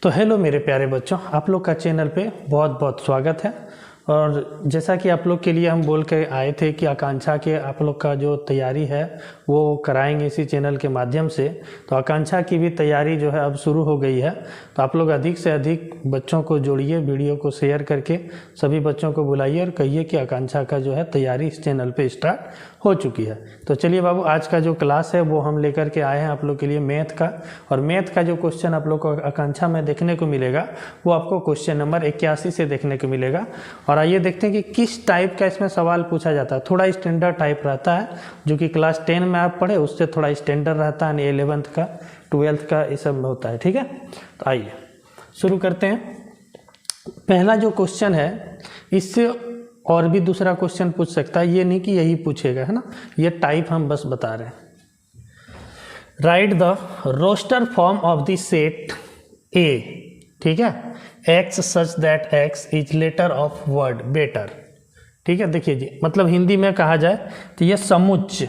तो हेलो मेरे प्यारे बच्चों, आप लोग का चैनल पे बहुत बहुत स्वागत है। और जैसा कि आप लोग के लिए हम बोल के आए थे कि आकांक्षा के आप लोग का जो तैयारी है वो कराएंगे इसी चैनल के माध्यम से। तो आकांक्षा की भी तैयारी जो है अब शुरू हो गई है। तो आप लोग अधिक से अधिक बच्चों को जोड़िए, वीडियो को शेयर करके सभी बच्चों को बुलाइए और कहिए कि आकांक्षा का जो है तैयारी इस चैनल पे स्टार्ट हो चुकी है। तो चलिए बाबू, आज का जो क्लास है वो हम लेकर के आए हैं आप लोग के लिए मैथ का। और मैथ का जो क्वेश्चन आप लोग को आकांक्षा में देखने को मिलेगा वो आपको क्वेश्चन नंबर 81 से देखने को मिलेगा। और आइए देखते हैं कि किस टाइप का इसमें सवाल पूछा जाता है। थोड़ा स्टैंडर्ड टाइप रहता है, जो कि क्लास 10 में आप पढ़े उससे थोड़ा स्टैंडर्ड रहता है, 11th का 12th का ये सब में होता है। ठीक है, तो आइए शुरू करते हैं। पहला जो क्वेश्चन है इससे और भी दूसरा क्वेश्चन पूछ सकता है, ये नहीं कि यही पूछेगा, है ना। ये टाइप हम बस बता रहे हैं। Right the roster form of the set a, ठीक है, x such that x is letter of word better. ठीक है, देखिए जी, मतलब हिंदी में कहा जाए तो ये समुच्च,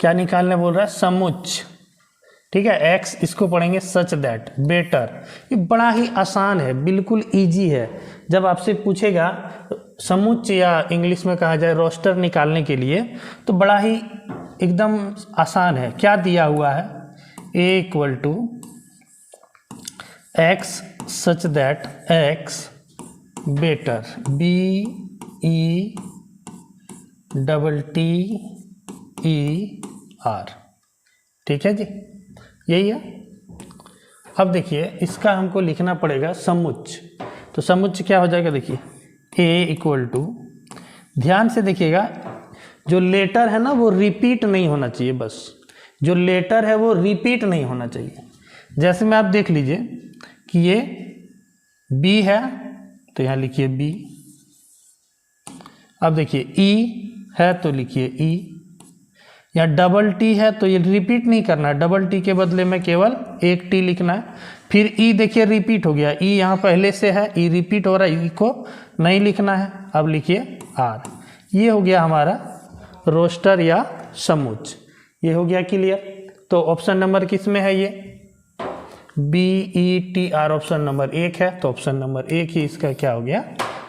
क्या निकालने बोल रहा है, समुच्च। ठीक है, एक्स इसको पढ़ेंगे सच दैट बेटर। ये बड़ा ही आसान है, बिल्कुल इजी है। जब आपसे पूछेगा समुच्च या इंग्लिश में कहा जाए रोस्टर निकालने के लिए तो बड़ा ही एकदम आसान है। क्या दिया हुआ है, A equal to X such that X better, B E double T E R. ठीक है जी, यही है। अब देखिए इसका हमको लिखना पड़ेगा समुच्च। तो समुच्च क्या हो जाएगा, देखिए ए इक्वल टू, ध्यान से देखिएगा, जो लेटर है ना वो रिपीट नहीं होना चाहिए। बस जो लेटर है वो रिपीट नहीं होना चाहिए। जैसे में आप देख लीजिए कि ये बी है तो यहाँ लिखिए बी। अब देखिए ई है तो लिखिए ई। या डबल टी है तो ये रिपीट नहीं करना है, डबल टी के बदले में केवल एक टी लिखना है। फिर ई देखिए रिपीट हो गया, ई यहाँ पहले से है, ई रिपीट हो रहा है, ई को नहीं लिखना है। अब लिखिए आर। ये हो गया हमारा रोस्टर या समुच्च। ये हो गया क्लियर। तो ऑप्शन नंबर किस में है, ये B E T R option number 1 है। तो ऑप्शन नंबर 1 ही इसका क्या हो गया,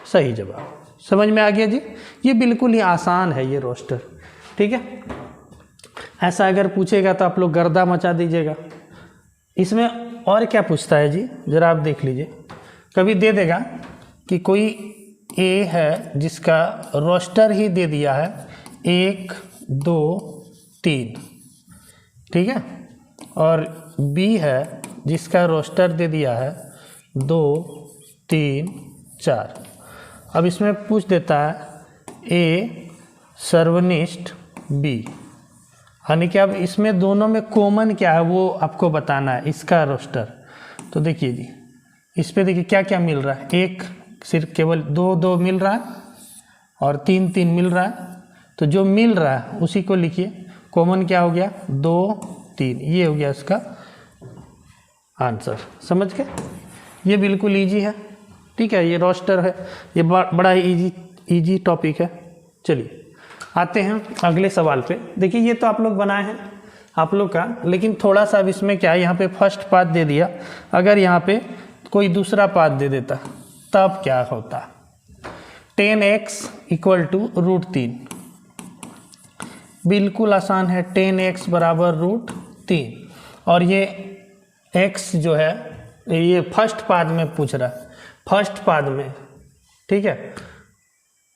सही जवाब। समझ में आ गया जी। ये बिल्कुल ही आसान है ये रोस्टर। ठीक है, ऐसा अगर पूछेगा तो आप लोग गर्दा मचा दीजिएगा। इसमें और क्या पूछता है जी, जरा आप देख लीजिए। कभी दे देगा कि कोई ए है जिसका रोस्टर ही दे दिया है 1 2 3, ठीक है, और बी है जिसका रोस्टर दे दिया है 2 3 4। अब इसमें पूछ देता है ए सर्वनिष्ठ बी, यानी कि अब इसमें दोनों में कॉमन क्या है वो आपको बताना है, इसका रोस्टर। तो देखिए जी, इस पे देखिए क्या क्या मिल रहा है, एक सिर्फ केवल 2 2 मिल रहा है और 3 3 मिल रहा है। तो जो मिल रहा है उसी को लिखिए। कॉमन क्या हो गया, 2 3, ये हो गया इसका आंसर। समझ के, ये बिल्कुल इजी है। ठीक है, ये रोस्टर है, ये बड़ा ही इजी टॉपिक है। चलिए आते हैं अगले सवाल पे। देखिए ये तो आप लोग बनाए हैं आप लोग का, लेकिन थोड़ा सा अब इसमें क्या है, यहाँ पे फर्स्ट पाथ दे दिया, अगर यहाँ पे कोई दूसरा पाथ दे देता तब क्या होता। 10x इक्वल टू √3, बिल्कुल आसान है। 10x बराबर √3, और ये x जो है ये फर्स्ट पाद में पूछ रहा है, फर्स्ट पाद में। ठीक है,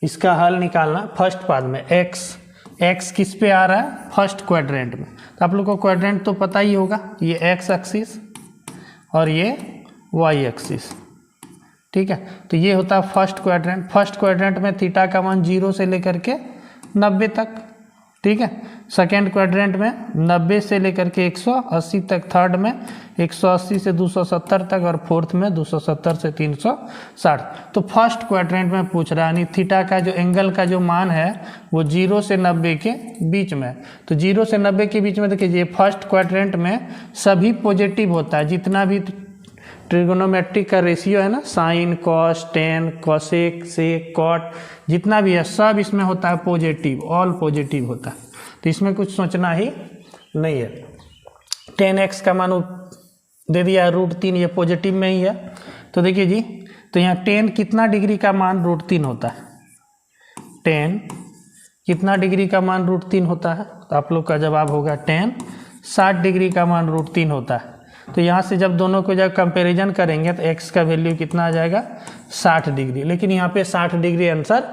इसका हल निकालना फर्स्ट पाद में। x किस पे आ रहा है, फर्स्ट क्वाड्रेंट में। तो आप लोग को क्वाड्रेंट तो पता ही होगा, ये x एक्सिस और ये y एक्सिस। ठीक है, तो ये होता है फर्स्ट क्वाड्रेंट। फर्स्ट क्वाड्रेंट में थीटा का मान 0 से लेकर के 90 तक। ठीक है, सेकेंड क्वाड्रेंट में 90 से लेकर के 180 तक, थर्ड में 180 से 270 तक, और फोर्थ में 270 से 360। तो फर्स्ट क्वाड्रेंट में पूछ रहा है, यानी थीटा का जो एंगल का जो मान है वो 0 से 90 के बीच में। तो 0 से 90 के बीच में देखिए फर्स्ट क्वाड्रेंट में सभी पॉजिटिव होता है, जितना भी ट्रिगोनोमेट्रिक का रेशियो है ना, sine cos tan cosec sec cot जितना भी है सब इसमें होता है पॉजिटिव, ऑल पॉजिटिव होता है। तो इसमें कुछ सोचना ही नहीं है। 10x का मान दे दिया √3, ये पॉजिटिव में ही है। तो देखिए जी, तो यहाँ 10 कितना डिग्री का मान √3 होता है, 10 कितना डिग्री का मान √3 होता है, तो आप लोग का जवाब होगा 10 60 डिग्री का मान √3 होता है। तो यहाँ से जब दोनों को जब कंपैरिजन करेंगे तो x का वैल्यू कितना आ जाएगा 60 डिग्री, लेकिन यहाँ पे 60 डिग्री आंसर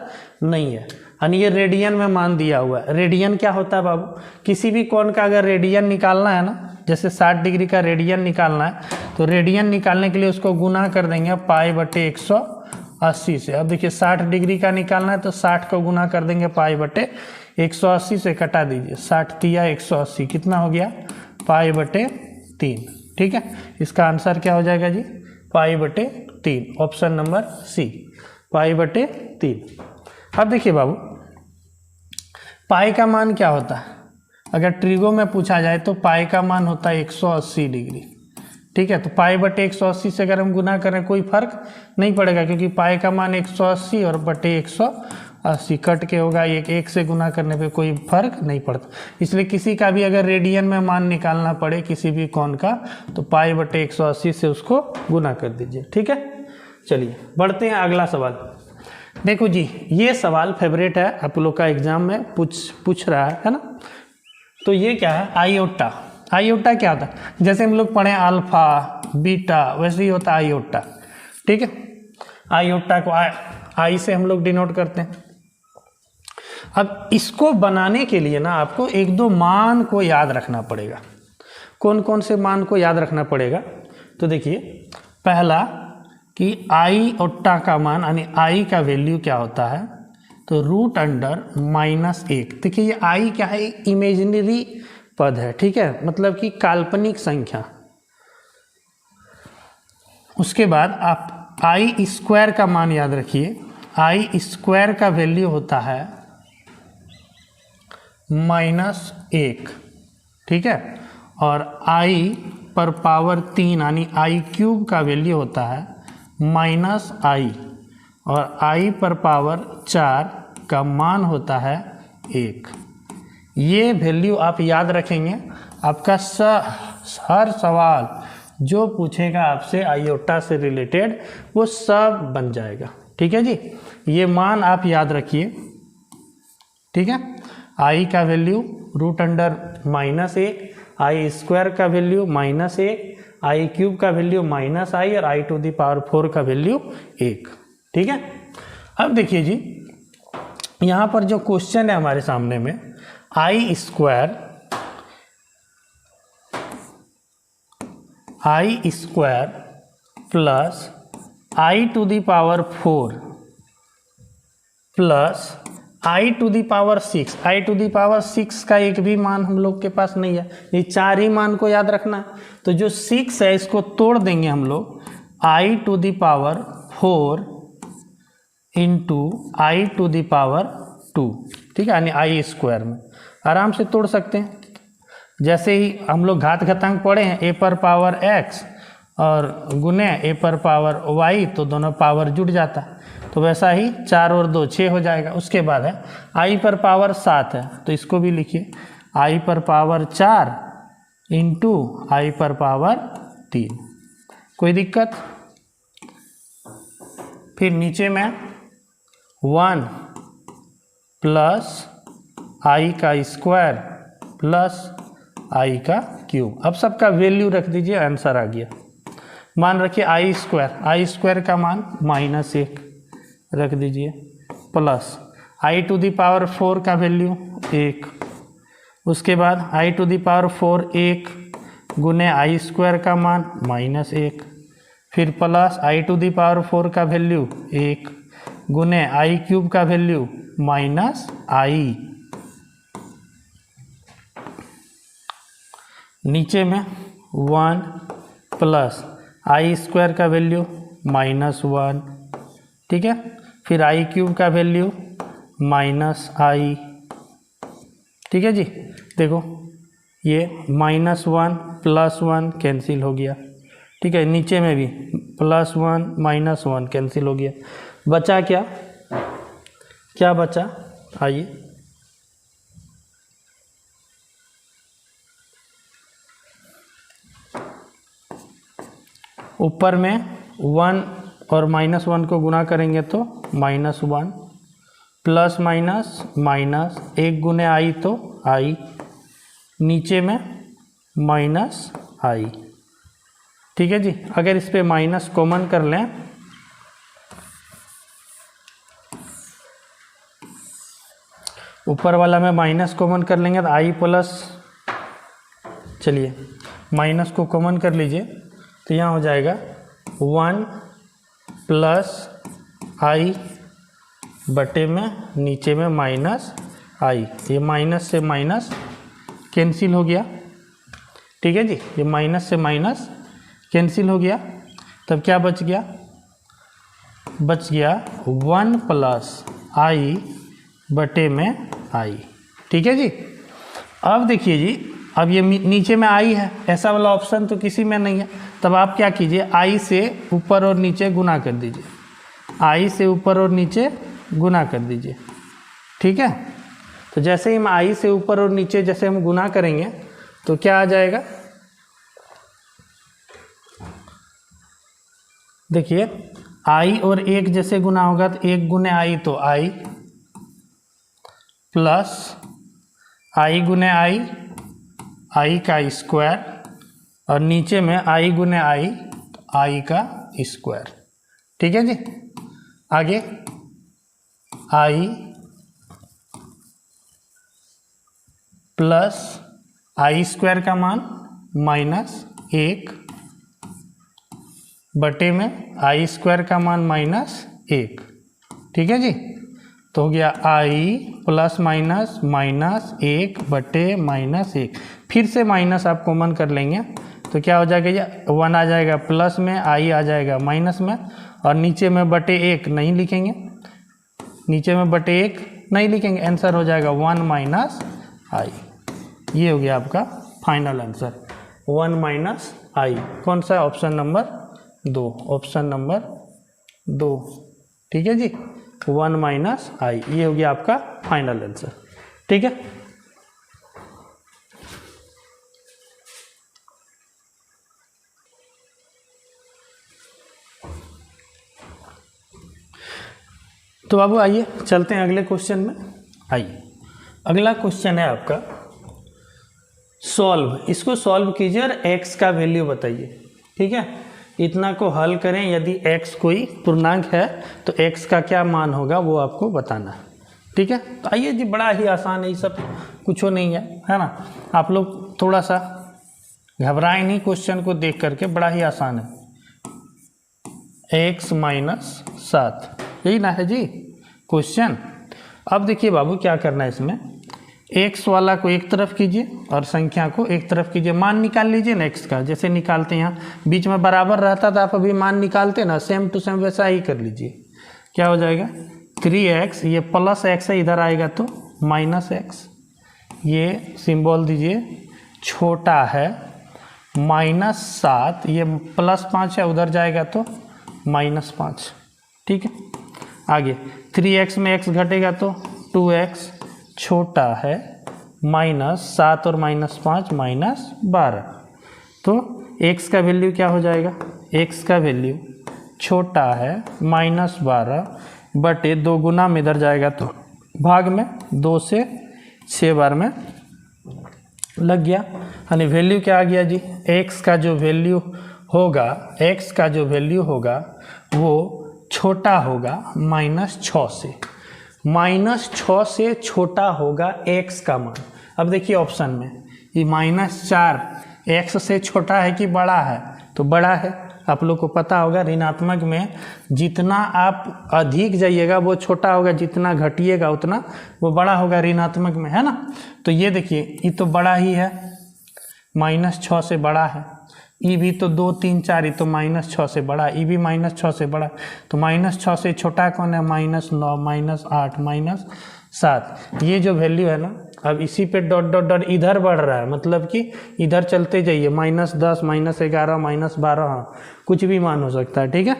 नहीं है, यानी ये रेडियन में मान दिया हुआ है। रेडियन क्या होता है बाबू, किसी भी कोण का अगर रेडियन निकालना है ना, जैसे 60 डिग्री का रेडियन निकालना है तो रेडियन निकालने के लिए उसको गुना कर देंगे π/180 से। अब देखिए 60 डिग्री का निकालना है तो 60 को गुना कर देंगे π/180 से, कटा दीजिए 60 तिया 180, कितना हो गया π/3। ठीक है, इसका आंसर क्या हो जाएगा जी π/3, ऑप्शन नंबर सी π/3। अब देखिए बाबू, पाई का मान क्या होता है, अगर ट्रिगो में पूछा जाए तो पाई का मान होता है 180 डिग्री। ठीक है, तो π/180 से अगर हम गुना करें कोई फर्क नहीं पड़ेगा, क्योंकि पाई का मान 180 और /180 कट के होगा, एक से गुना करने पे कोई फर्क नहीं पड़ता। इसलिए किसी का भी अगर रेडियन में मान निकालना पड़े किसी भी कोण का तो π/180 से उसको गुना कर दीजिए। ठीक है, चलिए बढ़ते हैं अगला सवाल। देखो जी, ये सवाल फेवरेट है, आप लोग का एग्जाम में पूछ रहा है ना। तो ये क्या है, आयोटा। आयोटा क्या होता है, जैसे हम लोग पढ़े अल्फा बीटा, वैसे ही होता है आयोटा। ठीक है, आयोटा को आई से हम लोग डिनोट करते हैं। अब इसको बनाने के लिए ना आपको एक दो मान को याद रखना पड़ेगा। कौन कौन से मान को याद रखना पड़ेगा, तो देखिए पहला कि आयोटा का मान यानी आई का वैल्यू क्या होता है, तो √(-1). देखिए ये आई क्या है, इमेजिनरी पद है। ठीक है, मतलब कि काल्पनिक संख्या। उसके बाद आप I² का मान याद रखिए, I² का वैल्यू होता है -1। ठीक है, और I⁻³ यानी I³ का वैल्यू होता है -I, और I⁻4 का मान होता है 1। ये वैल्यू आप याद रखेंगे, आपका हर सवाल जो पूछेगा आपसे आयोटा से रिलेटेड वो सब बन जाएगा। ठीक है जी, ये मान आप याद रखिए। ठीक है, आई का वैल्यू √(-1), I² का वैल्यू -1, I³ का वैल्यू -I और I⁴ का वैल्यू 1। ठीक है, अब देखिए जी, यहाँ पर जो क्वेश्चन है हमारे सामने में, I² plus I⁴ plus I⁶। I⁶ का एक भी मान हम लोग के पास नहीं है, ये 4 ही मान को याद रखना है। तो जो 6 है इसको तोड़ देंगे हम लोग, I⁴ इंटू I⁴2। ठीक है, यानी I² में आराम से तोड़ सकते हैं। जैसे ही हम लोग घात घातांक पढ़े हैं, A⁻x और गुने A⁻y, तो दोनों पावर जुड़ जाता है। तो वैसा ही 4 और 2 6 हो जाएगा। उसके बाद है I⁻7 है, तो इसको भी लिखिए I⁻4 इंटू I⁻3। कोई दिक्कत? फिर नीचे में 1 प्लस I² प्लस I³ अब सबका वैल्यू रख दीजिए, आंसर आ गया। मान रखिए I² का मान -1 रख दीजिए, प्लस I⁴ का वैल्यू 1। उसके बाद I⁴ 1 गुने I² का मान -1, फिर प्लस I⁴ का वैल्यू 1 गुने I³ का वैल्यू -I। नीचे में 1 प्लस I² का वैल्यू -1। ठीक है, फिर I³ का वैल्यू -I। ठीक है जी, देखो ये -1 +1 कैंसिल हो गया। ठीक है, नीचे में भी +1 -1 कैंसिल हो गया। बचा क्या, क्या बचा, आइए ऊपर में 1 और -1 को गुना करेंगे तो -1, प्लस माइनस माइनस, 1 गुने आई तो आई, नीचे में माइनस आई। ठीक है जी। अगर इस पे माइनस कॉमन कर लें, ऊपर वाला में माइनस कॉमन कर लेंगे तो आई प्लस, चलिए माइनस को कॉमन कर लीजिए तो यहाँ हो जाएगा 1 प्लस आई बटे में नीचे में माइनस आई। ये माइनस से माइनस कैंसिल हो गया। ठीक है जी, ये माइनस से माइनस कैंसिल हो गया। तब क्या बच गया? बच गया 1 प्लस आई बटे में आई। ठीक है जी। अब देखिए जी, अब ये नीचे में आई है, ऐसा वाला ऑप्शन तो किसी में नहीं है। तब आप क्या कीजिए, आई से ऊपर और नीचे गुना कर दीजिए, आई से ऊपर और नीचे गुना कर दीजिए। ठीक है, तो जैसे ही हम आई से ऊपर और नीचे जैसे हम गुना करेंगे तो क्या आ जाएगा, देखिए आई और 1 जैसे गुना होगा तो 1 गुने आई तो आई, प्लस आई गुने आई, आई का स्क्वायर, और नीचे में आई गुने आई, आई का स्क्वायर। ठीक है जी। आगे आई प्लस आई स्क्वायर का मान -1 बटे में आई स्क्वायर का मान -1। ठीक है जी। तो हो गया आई प्लस माइनस माइनस 1 बटे -1। फिर से माइनस आप कॉमन कर लेंगे तो क्या हो जाएगा, ये 1 आ जाएगा प्लस में, आई आ जाएगा माइनस में, और नीचे में बटे 1 नहीं लिखेंगे, नीचे में बटे 1 नहीं लिखेंगे, आंसर हो जाएगा 1 माइनस आई। ये हो गया आपका फाइनल आंसर 1 माइनस आई। कौन सा? Option number 2, option number 2। ठीक है जी, 1 माइनस आई, ये हो गया आपका फाइनल आंसर। ठीक है। तो बाबू आइए चलते हैं अगले क्वेश्चन में। आइए, अगला क्वेश्चन है आपका सॉल्व। इसको सॉल्व कीजिए और x का वैल्यू बताइए। ठीक है, इतना को हल करें, यदि x कोई पूर्णांक है तो x का क्या मान होगा वो आपको बताना है। ठीक है, तो आइए जी, बड़ा ही आसान है, ये सब कुछ नहीं है ना। आप लोग थोड़ा सा घबराएं नहीं, क्वेश्चन को देख करके बड़ा ही आसान है। x माइनस 7, यही ना है जी क्वेश्चन। अब देखिए बाबू क्या करना है, इसमें x वाला को एक तरफ कीजिए और संख्या को एक तरफ कीजिए। मान निकाल लीजिए ना x का, जैसे निकालते हैं यहाँ बीच में बराबर रहता था, आप अभी मान निकालते ना, सेम टू सेम वैसा ही कर लीजिए। क्या हो जाएगा 3x, ये प्लस x है, इधर आएगा तो -x, ये सिंबल दीजिए छोटा है, -7, ये +5 है, उधर जाएगा तो -5। ठीक है, आगे 3x में x घटेगा तो 2x छोटा है, -7 और -5 -12। तो x का वैल्यू क्या हो जाएगा, x का वैल्यू छोटा है -12 बटे 2 गुना में इधर जाएगा तो भाग में 2 से 6 बार में लग गया। यानी वैल्यू क्या आ गया जी, x का जो वैल्यू होगा, x का जो वैल्यू होगा वो छोटा होगा -6 से, -6 से छोटा होगा x का मान। अब देखिए ऑप्शन में ये -4 x से छोटा है कि बड़ा है, तो बड़ा है। आप लोग को पता होगा ऋणात्मक में जितना आप अधिक जाइएगा वो छोटा होगा, जितना घटिएगा उतना वो बड़ा होगा ऋणात्मक में, है ना। तो ये देखिए ये तो बड़ा ही है, -6 से बड़ा है। ई भी तो 2 3 4, ये तो -6 से बड़ा, ई भी -6 से बड़ा, तो -6 से छोटा कौन है, -9 -8 -7। ये जो वैल्यू है ना, अब इसी पे डॉट डॉट डॉट इधर बढ़ रहा है, मतलब कि इधर चलते जाइए, -10 -11 -12, हाँ कुछ भी मान हो सकता है। ठीक है,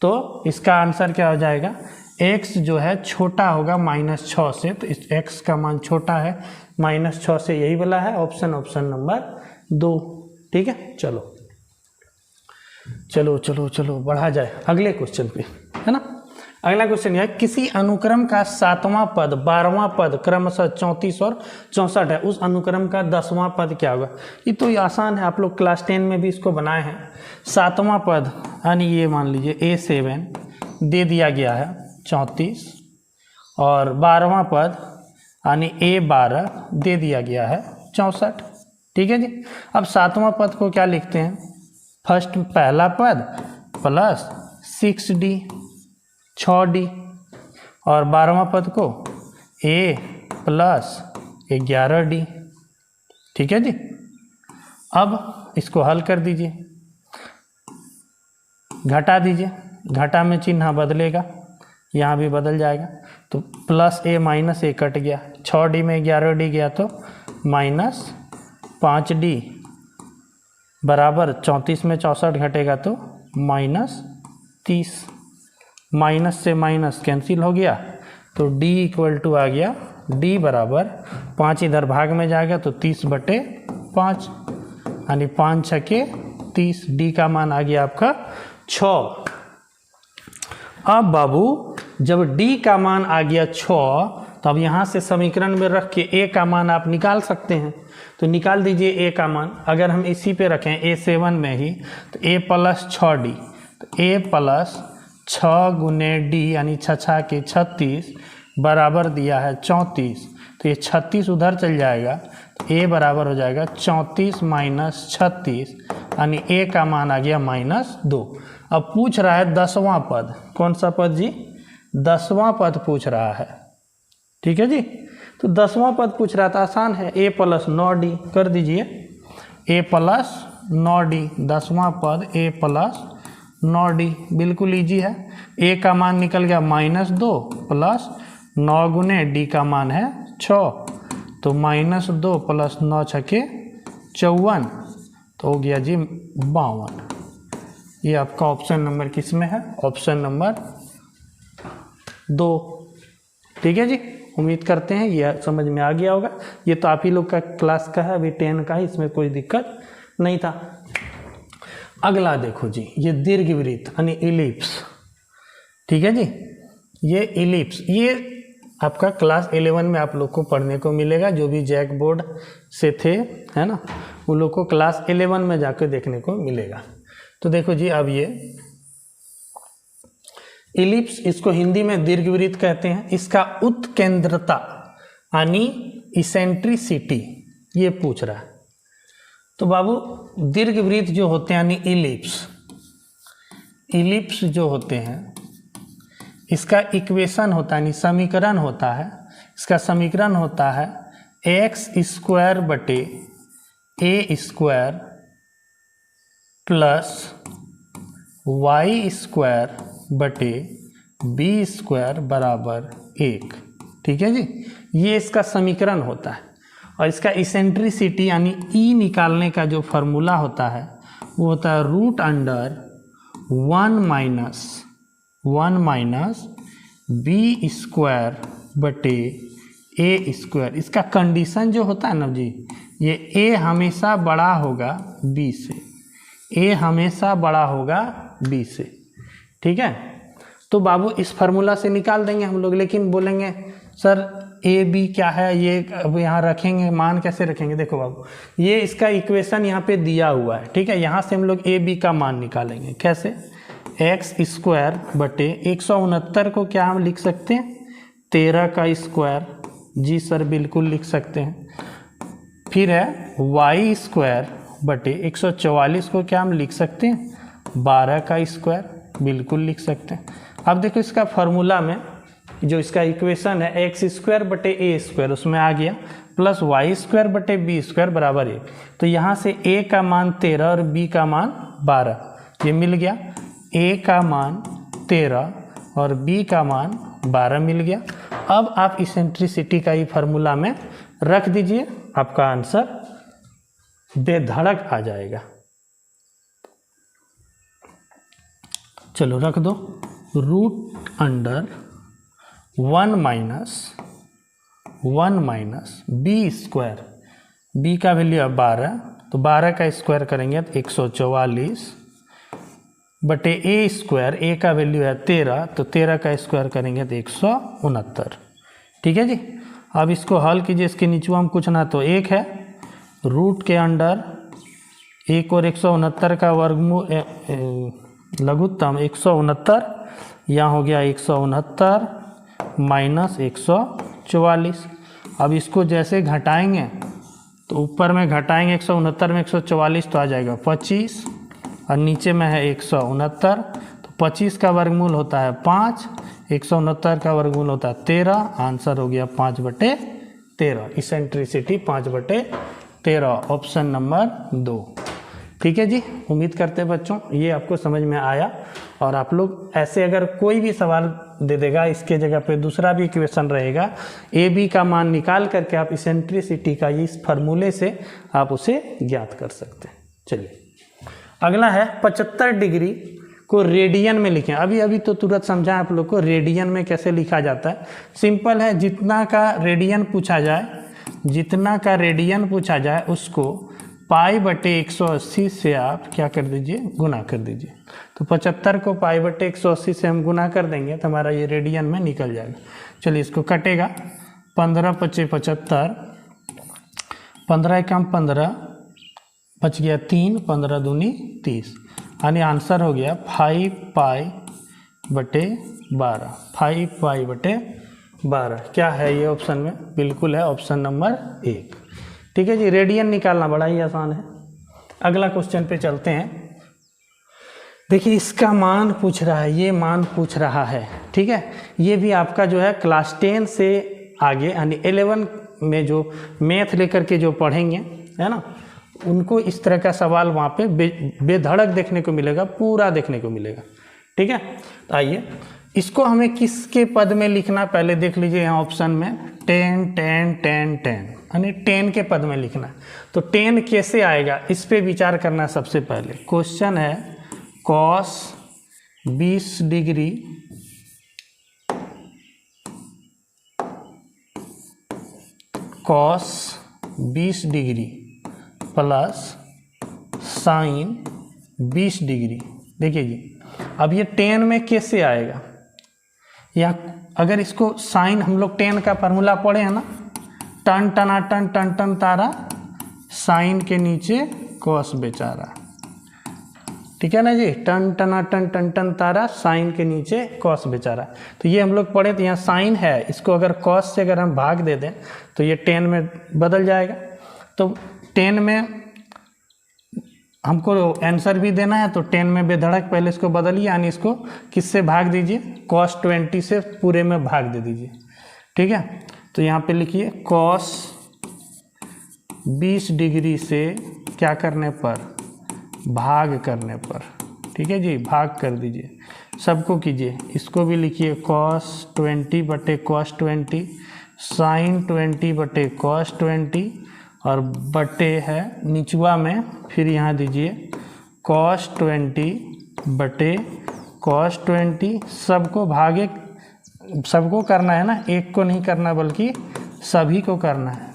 तो इसका आंसर क्या हो जाएगा, x जो है छोटा होगा -6 से, तो इस x का मान छोटा है -6 से, यही वाला है ऑप्शन नंबर 2। ठीक है, चलो चलो चलो चलो बढ़ा जाए अगले क्वेश्चन पे, है ना। अगला क्वेश्चन है, किसी अनुक्रम का 7वां पद 12वां पद क्रमशः 34 और 64 है, उस अनुक्रम का 10वां पद क्या होगा। ये तो आसान है, आप लोग क्लास 10 में भी इसको बनाए हैं। 7वां पद यानी ये मान लीजिए A7 दे दिया गया है 34 और 12वां पद यानी A12 दे दिया गया है 64। ठीक है जी। अब 7वां पद को क्या लिखते हैं, फर्स्ट पहला पद प्लस 6D 6D और 12वां पद को A प्लस 11D। ठीक है जी। अब इसको हल कर दीजिए, घटा दीजिए, घटा में चिन्ह बदलेगा, यहाँ भी बदल जाएगा, तो plus A minus A cut गया, 6D में 11D गया तो माइनस 5D बराबर 34 में 64 घटेगा तो माइनस 30। माइनस से माइनस कैंसिल हो गया तो D इक्वल टू आ गया, D बराबर 5 इधर भाग में जाएगा तो 30/5 यानी 5 छके 30। D का मान आ गया आपका 6। अब बाबू जब D का मान आ गया 6 तो अब यहाँ से समीकरण में रख के A का मान आप निकाल सकते हैं, तो निकाल दीजिए A का मान। अगर हम इसी पे रखें A7 में ही तो A प्लस 6D, तो A प्लस 6 गुने D यानी 6 के 36 बराबर दिया है 34, तो ये 36 उधर चल जाएगा तो A बराबर हो जाएगा 34 माइनस 36 यानी A का मान आ गया -2। अब पूछ रहा है 10वां पद, कौन सा पद जी, 10वां पद पूछ रहा है। ठीक है जी। तो 10वां पद पूछ रहा था, आसान है, A प्लस 9D कर दीजिए, A प्लस 9D 10वां पद A प्लस 9D बिल्कुल ईजी है। A का मान निकल गया -2 प्लस 9 गुने D का मान है 6, तो -2 प्लस 9 छके 54, तो हो गया जी 52। ये आपका ऑप्शन नंबर किस में है, ऑप्शन नंबर 2। ठीक है जी। उम्मीद करते हैं ये समझ में आ गया होगा। ये तो आप ही लोग का क्लास का है, अभी 10 का है, इसमें कोई दिक्कत नहीं था। अगला देखो जी, ये दीर्घवृत्त यानी इलिप्स। ठीक है जी। ये इलिप्स ये आपका क्लास 11 में आप लोग को पढ़ने को मिलेगा, जो भी जैक बोर्ड से थे, है ना, उन लोग को क्लास 11 में जाकर देखने को मिलेगा। तो देखो जी, अब ये इलिप्स, इसको हिंदी में दीर्घवृत्त कहते हैं। इसका उत्केंद्रता यानी इसेंट्रिसिटी ये पूछ रहा है। तो बाबू दीर्घवृत्त जो होते हैं यानी इलिप्स जो होते हैं, इसका इक्वेशन होता है यानी समीकरण होता है, इसका समीकरण होता है x² बटे A² प्लस y² बटे B² बराबर 1। ठीक है जी। ये इसका समीकरण होता है, और इसका इसेंट्रिसिटी यानी E निकालने का जो फॉर्मूला होता है वो होता है √1 माइनस B² बटे A²। इसका कंडीशन जो होता है ना जी, ये A हमेशा बड़ा होगा B से, A हमेशा बड़ा होगा B से। ठीक है। तो बाबू इस फार्मूला से निकाल देंगे हम लोग, लेकिन बोलेंगे सर ए बी क्या है, ये अब यहाँ रखेंगे, मान कैसे रखेंगे। देखो बाबू, ये इसका इक्वेशन यहाँ पे दिया हुआ है। ठीक है। यहाँ से हम लोग ए बी का मान निकालेंगे, कैसे, x² बटे 169 को क्या हम लिख सकते हैं 13 का स्क्वायर। जी सर बिल्कुल लिख सकते हैं। फिर है y² बटे 144 को क्या हम लिख सकते हैं 12 का स्क्वायर, बिल्कुल लिख सकते हैं। अब देखो इसका फॉर्मूला में जो इसका इक्वेशन है x² बटे A², उसमें आ गया प्लस y² बटे B² बराबर 1। तो यहाँ से A का मान 13 और B का मान 12, ये मिल गया। A का मान 13 और B का मान 12 मिल गया। अब आप इसेंट्रिसिटी का ही फार्मूला में रख दीजिए, आपका आंसर बेधड़क आ जाएगा। चलो रख दो, √1 माइनस B², B का वैल्यू है 12, तो 12 का स्क्वायर करेंगे तो 144 बटे ए स्क्वायर, ए का वैल्यू है 13, तो 13 का स्क्वायर करेंगे तो 169। ठीक है जी। अब इसको हल कीजिए, इसके नीचे हम कुछ ना तो 1 है, रूट के अंडर 1 और 169 का वर्गमूल लघुत्तम 169, यहाँ हो गया 169 माइनस 144। अब इसको जैसे घटाएंगे तो ऊपर में घटाएंगे 169 में 144 तो आ जाएगा 25, और नीचे में है 169, तो 25 का वर्गमूल होता है 5, 169 का वर्गमूल होता है 13, आंसर हो गया 5/13। Eccentricity 5/13, option number 2। ठीक है जी। उम्मीद करते हैं बच्चों ये आपको समझ में आया, और आप लोग ऐसे अगर कोई भी सवाल दे देगा इसके जगह पे दूसरा भी इक्वेशन रहेगा, ए बी का मान निकाल करके आप इसेंट्रिसिटी का इस फार्मूले से आप उसे ज्ञात कर सकते हैं। चलिए अगला है 75 डिग्री को रेडियन में लिखें। अभी तो तुरंत समझा आप लोग को रेडियन में कैसे लिखा जाता है। सिंपल है, जितना का रेडियन पूछा जाए उसको π/180 से आप क्या कर दीजिए, गुना कर दीजिए। तो 75 को π/180 से हम गुना कर देंगे तो हमारा ये रेडियन में निकल जाएगा। चलिए इसको कटेगा, 15 × 5 = 75, 15 × 15 बच गया 3, 15 × 2 = 30, यानी आंसर हो गया 5π/12। 5π/12 क्या है ये ऑप्शन में? बिल्कुल है ऑप्शन नंबर 1। ठीक है जी। रेडियन निकालना बड़ा ही आसान है। अगला क्वेश्चन पे चलते हैं। देखिए इसका मान पूछ रहा है, ये मान पूछ रहा है। ठीक है, ये भी आपका जो है क्लास 10 से आगे यानी 11 में जो मैथ लेकर के जो पढ़ेंगे है ना, उनको इस तरह का सवाल वहाँ पे बेधड़क देखने को मिलेगा, पूरा देखने को मिलेगा। ठीक है, तो आइए इसको हमें किसके पद में लिखना पहले देख लीजिए। यहाँ ऑप्शन में 10 10 10 10 यानी 10 के पद में लिखना है। तो 10 कैसे आएगा इस पे विचार करना है सबसे पहले। क्वेश्चन है cos 20 degree cos 20 degree plus sign 20 degree. देखिए जी, अब ये 10 में कैसे आएगा, या अगर इसको साइन हम लोग 10 का फार्मूला पढ़े हैं ना, टन टनाटन टन टन तारा, साइन के नीचे कॉस बेचारा। ठीक है ना जी, टन टनाटन टन टन तारा, साइन के नीचे कॉस बेचारा। तो ये हम लोग पढ़े, तो यहाँ साइन है, इसको अगर कॉस से अगर हम भाग दे दें तो ये 10 में बदल जाएगा। तो 10 में हमको आंसर भी देना है, तो 10 में बेधड़क पहले इसको बदलिए, यानी इसको किससे भाग दीजिए, cos 20 से पूरे में भाग दे दीजिए। ठीक है, तो यहाँ पे लिखिए cos 20 डिग्री से क्या करने पर, भाग करने पर। ठीक है जी, भाग कर दीजिए, सबको कीजिए। इसको भी लिखिए cos 20/cos 20, sin 20/cos 20, और बटे है निचवा में फिर यहाँ दीजिए cos 20/cos 20। सबको भागे, सबको करना है ना, एक को नहीं करना बल्कि सभी को करना है।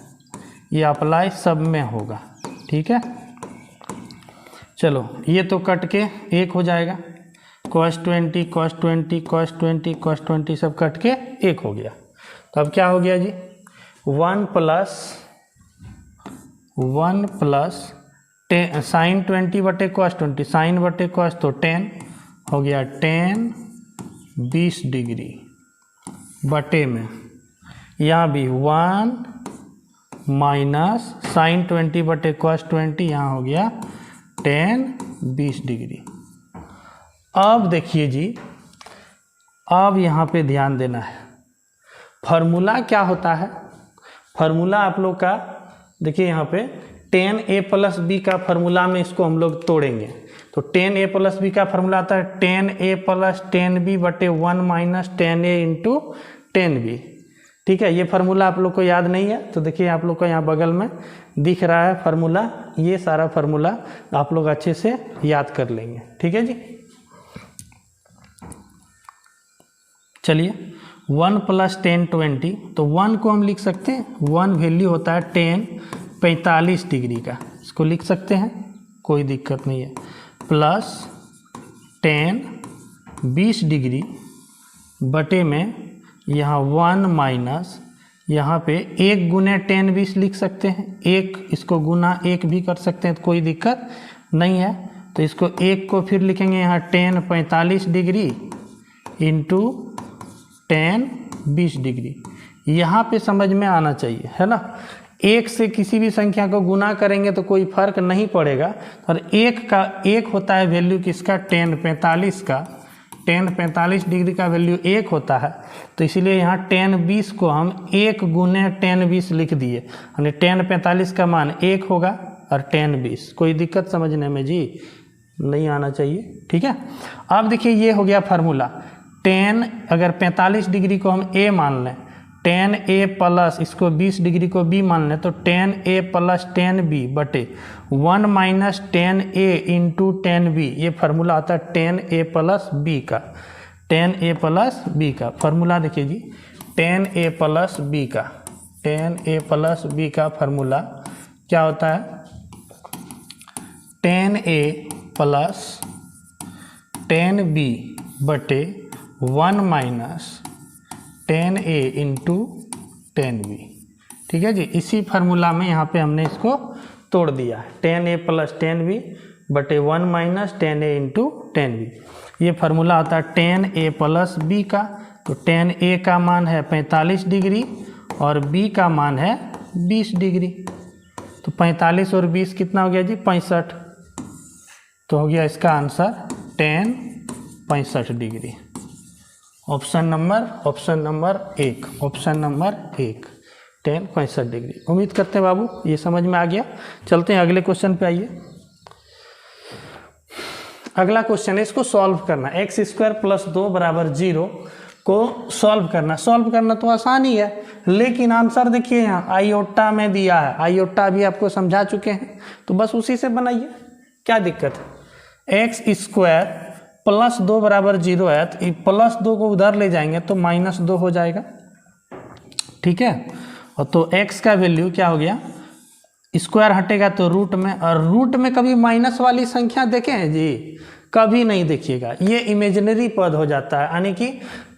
ये अप्लाई सब में होगा। ठीक है, चलो ये तो कट के एक हो जाएगा, cos 20 cos 20 cos 20 cos 20 सब कट के एक हो गया। तो अब क्या हो गया जी, 1 प्लस साइन 20/cos 20, साइन बटे cos तो 10 हो गया, 10 20 डिग्री बटे में यहाँ भी 1 माइनस साइन 20/cos 20, यहाँ हो गया 10 20 डिग्री। अब देखिए जी, अब यहाँ पे ध्यान देना है, फार्मूला क्या होता है। फार्मूला आप लोग का देखिए यहाँ पे 10a + b का फार्मूला में इसको हम लोग तोड़ेंगे। तो 10a + b का फार्मूला आता है 10a + 10b/1 minus 10a × 10b। ठीक है, ये फार्मूला आप लोग को याद नहीं है तो देखिए आप लोग को यहाँ बगल में दिख रहा है फार्मूला, ये सारा फार्मूला आप लोग अच्छे से याद कर लेंगे। ठीक है जी, चलिए 1 + 10 20, तो 1 को हम लिख सकते हैं, 1 वैल्यू होता है 10 45 डिग्री का, इसको लिख सकते हैं, कोई दिक्कत नहीं है, प्लस टेन 20 डिग्री बटे में यहाँ 1 माइनस यहाँ पे 1 गुने टेन 20 लिख सकते हैं, 1 इसको गुना 1 भी कर सकते हैं, तो कोई दिक्कत नहीं है। तो इसको 1 को फिर लिखेंगे यहाँ ten 45 degree into ten 20 degree. यहाँ पे समझ में आना चाहिए, है ना। 1 से किसी भी संख्या को गुना करेंगे तो कोई फर्क नहीं पड़ेगा, और 1 होता है वैल्यू किसका, टेन 45 का, टेन 45 डिग्री का वैल्यू 1 होता है। तो इसलिए यहाँ टेन 20 को हम 1 गुने टेन 20 लिख दिए, यानी टेन 45 का मान 1 होगा और टेन 20। कोई दिक्कत समझने में जी नहीं आना चाहिए, ठीक है। अब देखिए ये हो गया फार्मूला। टेन अगर 45 डिग्री को हम a मान लें, टेन a प्लस इसको 20 डिग्री को b मान लें, तो ten a plus ten b बटे 1 minus ten a into ten b, ये फार्मूला आता है टेन a प्लस b का, टेन a प्लस b का फार्मूला देखिए जी, टेन a प्लस b का, टेन a प्लस b का फार्मूला क्या होता है, ten a plus ten b बटे 1 minus ten a into ten b, ठीक है जी। इसी फार्मूला में यहाँ पे हमने इसको तोड़ दिया, ten a plus ten b बटे 1 minus ten a into ten b। ये फार्मूला आता है टेन a प्लस b का। तो टेन a का मान है 45 डिग्री और b का मान है 20 डिग्री। तो 45 और 20 कितना हो गया जी, 65। तो हो गया इसका answer ten 65 degree. Option number 1 ten 65 degree. उम्मीद करते हैं बाबू ये समझ में आ गया। चलते हैं अगले क्वेश्चन पे। आइए अगला क्वेश्चन है, इसको सॉल्व करना। एक्स स्क्वायर प्लस 2 बराबर 0 को सॉल्व करना तो आसान ही है, लेकिन आंसर देखिए यहाँ आयोटा में दिया है। आयोटा भी आपको समझा चुके हैं, तो बस उसी से बनाइए, क्या दिक्कत है। एक्स स्क्वायर प्लस 2 बराबर 0 है, तो प्लस 2 को उधर ले जाएंगे तो माइनस 2 हो जाएगा, ठीक है। और तो x का वैल्यू क्या हो गया, स्क्वायर हटेगा तो रूट में, और रूट में कभी माइनस वाली संख्या देखे हैं जी, कभी नहीं देखिएगा। ये इमेजिनरी पद हो जाता है, यानी कि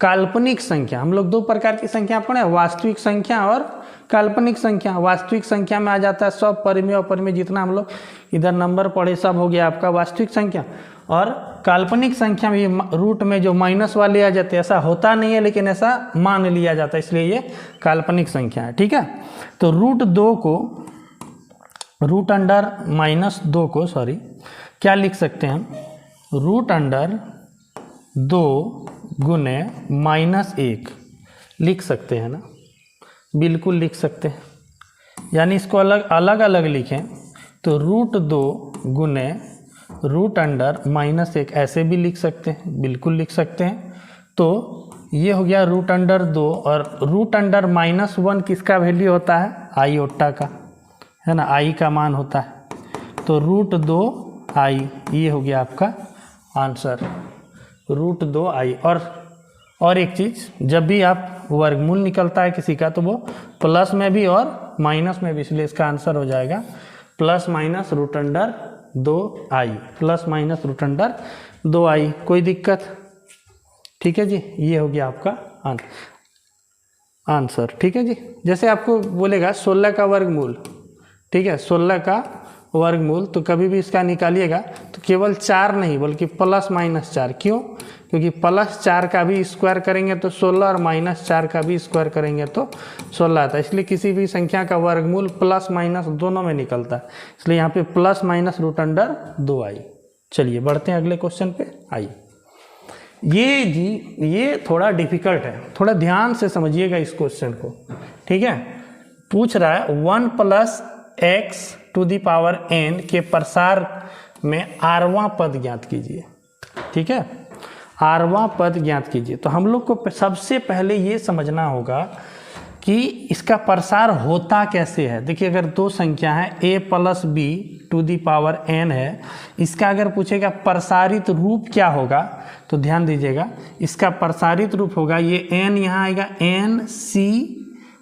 काल्पनिक संख्या। हम लोग 2 प्रकार की संख्या पढ़े, वास्तविक संख्या और काल्पनिक संख्या। वास्तविक संख्या में आ जाता है सब परिमेय अपरिमेय, जितना हम लोग इधर नंबर पढ़े सब हो गया आपका वास्तविक संख्या। और काल्पनिक संख्या में रूट में जो माइनस वाले आ जाते हैं, ऐसा होता नहीं है लेकिन ऐसा मान लिया जाता है, इसलिए ये काल्पनिक संख्या है, ठीक है। तो रूट अंडर माइनस 2 को क्या लिख सकते हैं हम, रूट अंडर 2 गुने माइनस 1 लिख सकते हैं ना, बिल्कुल लिख सकते हैं। यानी इसको अलग अलग लिखें तो रूट 2 गुने रूट अंडर माइनस 1 ऐसे भी लिख सकते हैं, बिल्कुल लिख सकते हैं। तो ये हो गया रूट अंडर 2, और रूट अंडर माइनस 1 किसका वैल्यू होता है, आयोटा का, है ना, आई का मान होता है। तो रूट 2 आई, ये हो गया आपका आंसर, रूट 2 आई। और एक चीज़, जब भी आप वर्गमूल निकलता है किसी का तो वो प्लस में भी और माइनस में भी, इसलिए इसका आंसर हो जाएगा प्लस माइनस रूट अंडर 2 आई, प्लस माइनस रूट अंडर 2 आई। कोई दिक्कत, ठीक है जी। ये हो गया आपका आंसर, ठीक है जी। जैसे आपको बोलेगा 16 का वर्गमूल, ठीक है, 16 का वर्गमूल, तो कभी भी इसका निकालिएगा तो केवल 4 नहीं बल्कि प्लस माइनस 4। क्यों, क्योंकि प्लस 4 का भी स्क्वायर करेंगे तो 16 और माइनस 4 का भी स्क्वायर करेंगे तो 16 आता है। इसलिए किसी भी संख्या का वर्गमूल प्लस माइनस दोनों में निकलता है, इसलिए यहाँ पे प्लस माइनस रूट अंडर 2 आई। चलिए बढ़ते हैं अगले क्वेश्चन पे। आइए, ये थोड़ा डिफिकल्ट है, थोड़ा ध्यान से समझिएगा इस क्वेश्चन को, ठीक है। पूछ रहा है 1 plus x to the power n के प्रसार में आरवां पद ज्ञात कीजिए, ठीक है, आरवां पद ज्ञात कीजिए। तो हम लोग को सबसे पहले ये समझना होगा कि इसका प्रसार होता कैसे है। देखिए, अगर 2 संख्या है a plus b to the power n है, इसका अगर पूछेगा प्रसारित रूप क्या होगा, तो ध्यान दीजिएगा, इसका प्रसारित रूप होगा ये n, यहाँ आएगा n c,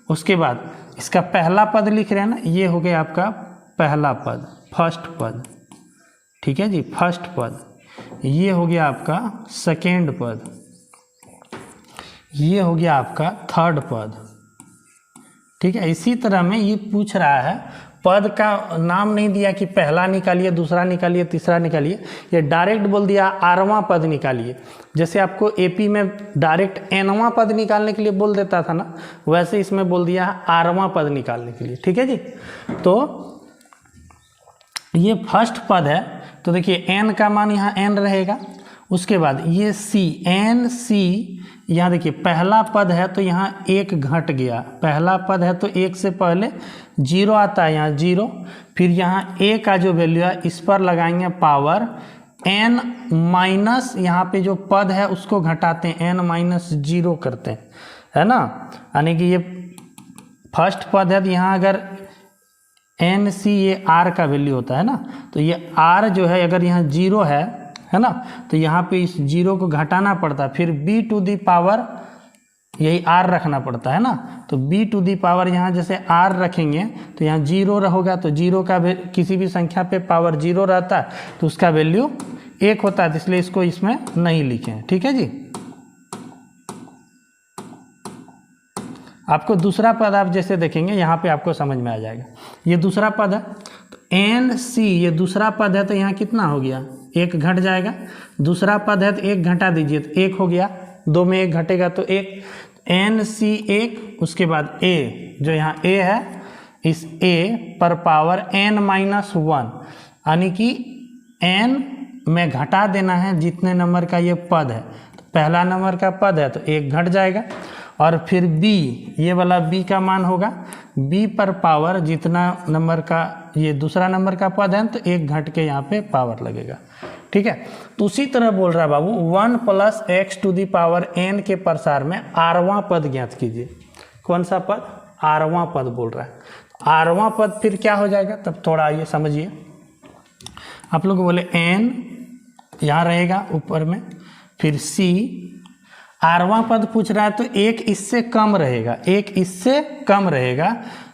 उसके बाद इसका पहला पद लिख रहे हैं ना, ये हो गया आपका पहला पद, फर्स्ट पद, ठीक है जी, फर्स्ट पद। ये हो गया आपका सेकेंड पद, ये हो गया आपका थर्ड पद। ठीक है, इसी तरह में ये पूछ रहा है, पद का नाम नहीं दिया कि पहला निकालिए, दूसरा निकालिए, तीसरा निकालिए, ये डायरेक्ट बोल दिया आरवां पद निकालिए। जैसे आपको एपी में डायरेक्ट एनवां पद निकालने के लिए बोल देता था ना, वैसे इसमें बोल दिया आरवां पद निकालने के लिए। ठीक है जी, तो ये फर्स्ट पद है, तो देखिए एन का मान यहाँ एन रहेगा। उसके बाद ये सी, एन सी, यहाँ देखिए पहला पद है तो यहाँ एक घट गया, पहला पद है तो एक से पहले जीरो आता है, यहाँ जीरो, फिर यहाँ ए का जो वैल्यू है इस पर लगाएंगे पावर एन माइनस, यहाँ पे जो पद है उसको घटाते हैं, एन माइनस जीरो करते हैं, है ना। यानी कि ये फर्स्ट पद है तो यहाँ अगर एन सी, ये आर का वैल्यू होता है ना, तो ये आर जो है अगर यहाँ जीरो है ना, तो यहाँ पे इस जीरो को घटाना पड़ता, फिर बी टू दी पावर यही आर रखना पड़ता है ना, तो बी टू दी पावर यहाँ जैसे आर रखेंगे तो यहाँ जीरो रहेगा, तो जीरो का किसी भी संख्या पे पावर जीरो रहता है तो उसका वैल्यू एक होता है, इसलिए इसको इसमें नहीं लिखें। ठीक है जी, आपको दूसरा पद आप जैसे देखेंगे यहाँ पे आपको समझ में आ जाएगा। ये दूसरा पद है तो एन सी, ये दूसरा पद है तो यहाँ कितना हो गया, एक घट जाएगा। दूसरा पद है तो एक घटा दीजिए तो एक हो गया, दो में एक घटेगा तो एक, एन सी एक, उसके बाद ए, जो यहाँ ए है इस ए पर पावर एन माइनस वन, यानी कि एन में घटा देना है जितने नंबर का ये पद है, तो पहला नंबर का पद है तो एक घट जाएगा। और फिर बी, ये वाला बी का मान होगा बी पर पावर जितना नंबर का ये दूसरा नंबर का पद है तो एक घट के यहाँ पे पावर लगेगा। ठीक है, तो उसी तरह बोल रहा है बाबू 1 plus x to the power n के प्रसार में आरवां पद ज्ञात कीजिए। कौन सा पद, आरवां पद बोल रहा है। आरवां पद फिर क्या हो जाएगा, तब थोड़ा ये समझिए। आप लोग बोले एन यहाँ रहेगा ऊपर में, फिर सी, आरवां पद पूछ रहा है तो एक इससे कम रहेगा, एक इससे कम रहेगा,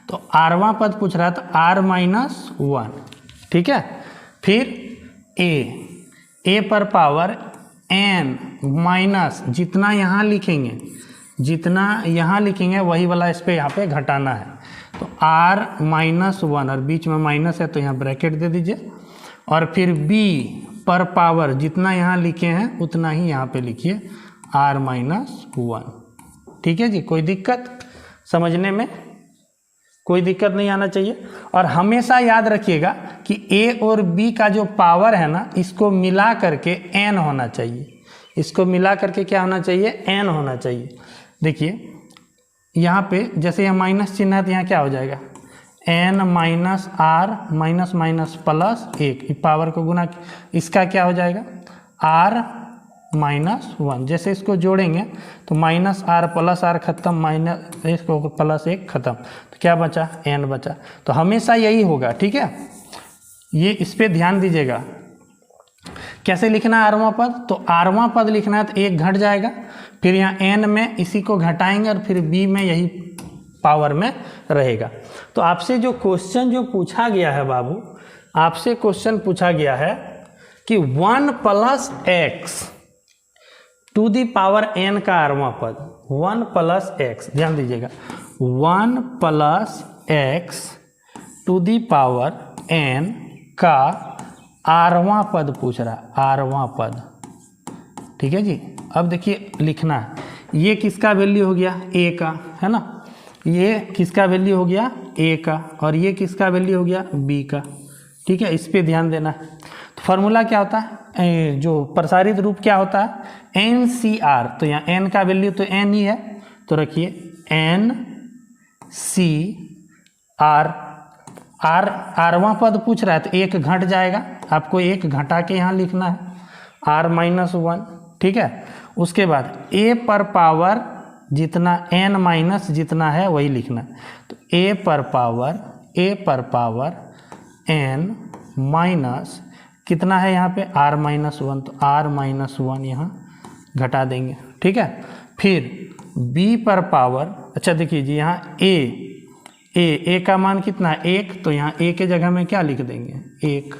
तो आरवां पद पूछ रहा है तो आर माइनस वन। ठीक है, फिर ए पर पावर एन माइनस, जितना यहाँ लिखेंगे, जितना यहाँ लिखेंगे वही वाला इस पे यहाँ पे घटाना है, तो आर माइनस वन, और बीच में माइनस है तो यहाँ ब्रैकेट दे दीजिए। और फिर बी पर पावर जितना यहाँ लिखे हैं उतना ही यहाँ पे लिखिए, आर माइनस वन। ठीक है जी, कोई दिक्कत समझने में, कोई दिक्कत नहीं आना चाहिए। और हमेशा याद रखिएगा कि ए और बी का जो पावर है ना, इसको मिला करके एन होना चाहिए, इसको मिला करके क्या होना चाहिए, एन होना चाहिए। देखिए यहाँ पे जैसे यह माइनस चिन्ह है तो यहाँ क्या हो जाएगा, n minus r minus minus plus एक, पावर को गुना, इसका क्या हो जाएगा आर माइनस वन। जैसे इसको जोड़ेंगे तो माइनस आर प्लस आर खत्म, माइनस इसको प्लस एक खत्म, तो क्या बचा, एन बचा। तो हमेशा यही होगा। ठीक है, ये इस पे ध्यान दीजिएगा। कैसे लिखना है आरवां पद, तो आरवां पद लिखना है तो एक घट जाएगा, फिर यहाँ एन में इसी को घटाएंगे और फिर बी में यही पावर में रहेगा। तो आपसे जो क्वेश्चन जो पूछा गया है बाबू, आपसे क्वेश्चन पूछा गया है कि 1 plus x to the power n का आरवां पद, 1 प्लस एक्स, ध्यान दीजिएगा, 1 plus x to the power n का आरवां पद पूछ रहा है, आरवां पद। ठीक है जी, अब देखिए लिखना है, ये किसका वैल्यू हो गया, ए का, है ना, ये किसका वैल्यू हो गया, ए का, और ये किसका वैल्यू हो गया, बी का। ठीक है, इस पे ध्यान देना है। तो फार्मूला क्या होता है, जो प्रसारित रूप क्या होता है, एन सी आर, तो यहाँ एन का वैल्यू तो एन ही है, तो रखिए एन सी आर, आर आरवां पद पूछ रहा है तो एक घट जाएगा, आपको एक घटा के यहाँ लिखना है, आर माइनस वन। ठीक है, उसके बाद ए पर पावर जितना एन माइनस जितना है वही लिखना है, तो ए पर पावर एन माइनस कितना है यहाँ पे, आर माइनस वन, तो आर माइनस वन यहाँ घटा देंगे। ठीक है, फिर बी पर पावर, अच्छा देखिए जी यहाँ ए का मान कितना है, एक, तो यहाँ ए के जगह में क्या लिख देंगे, एक,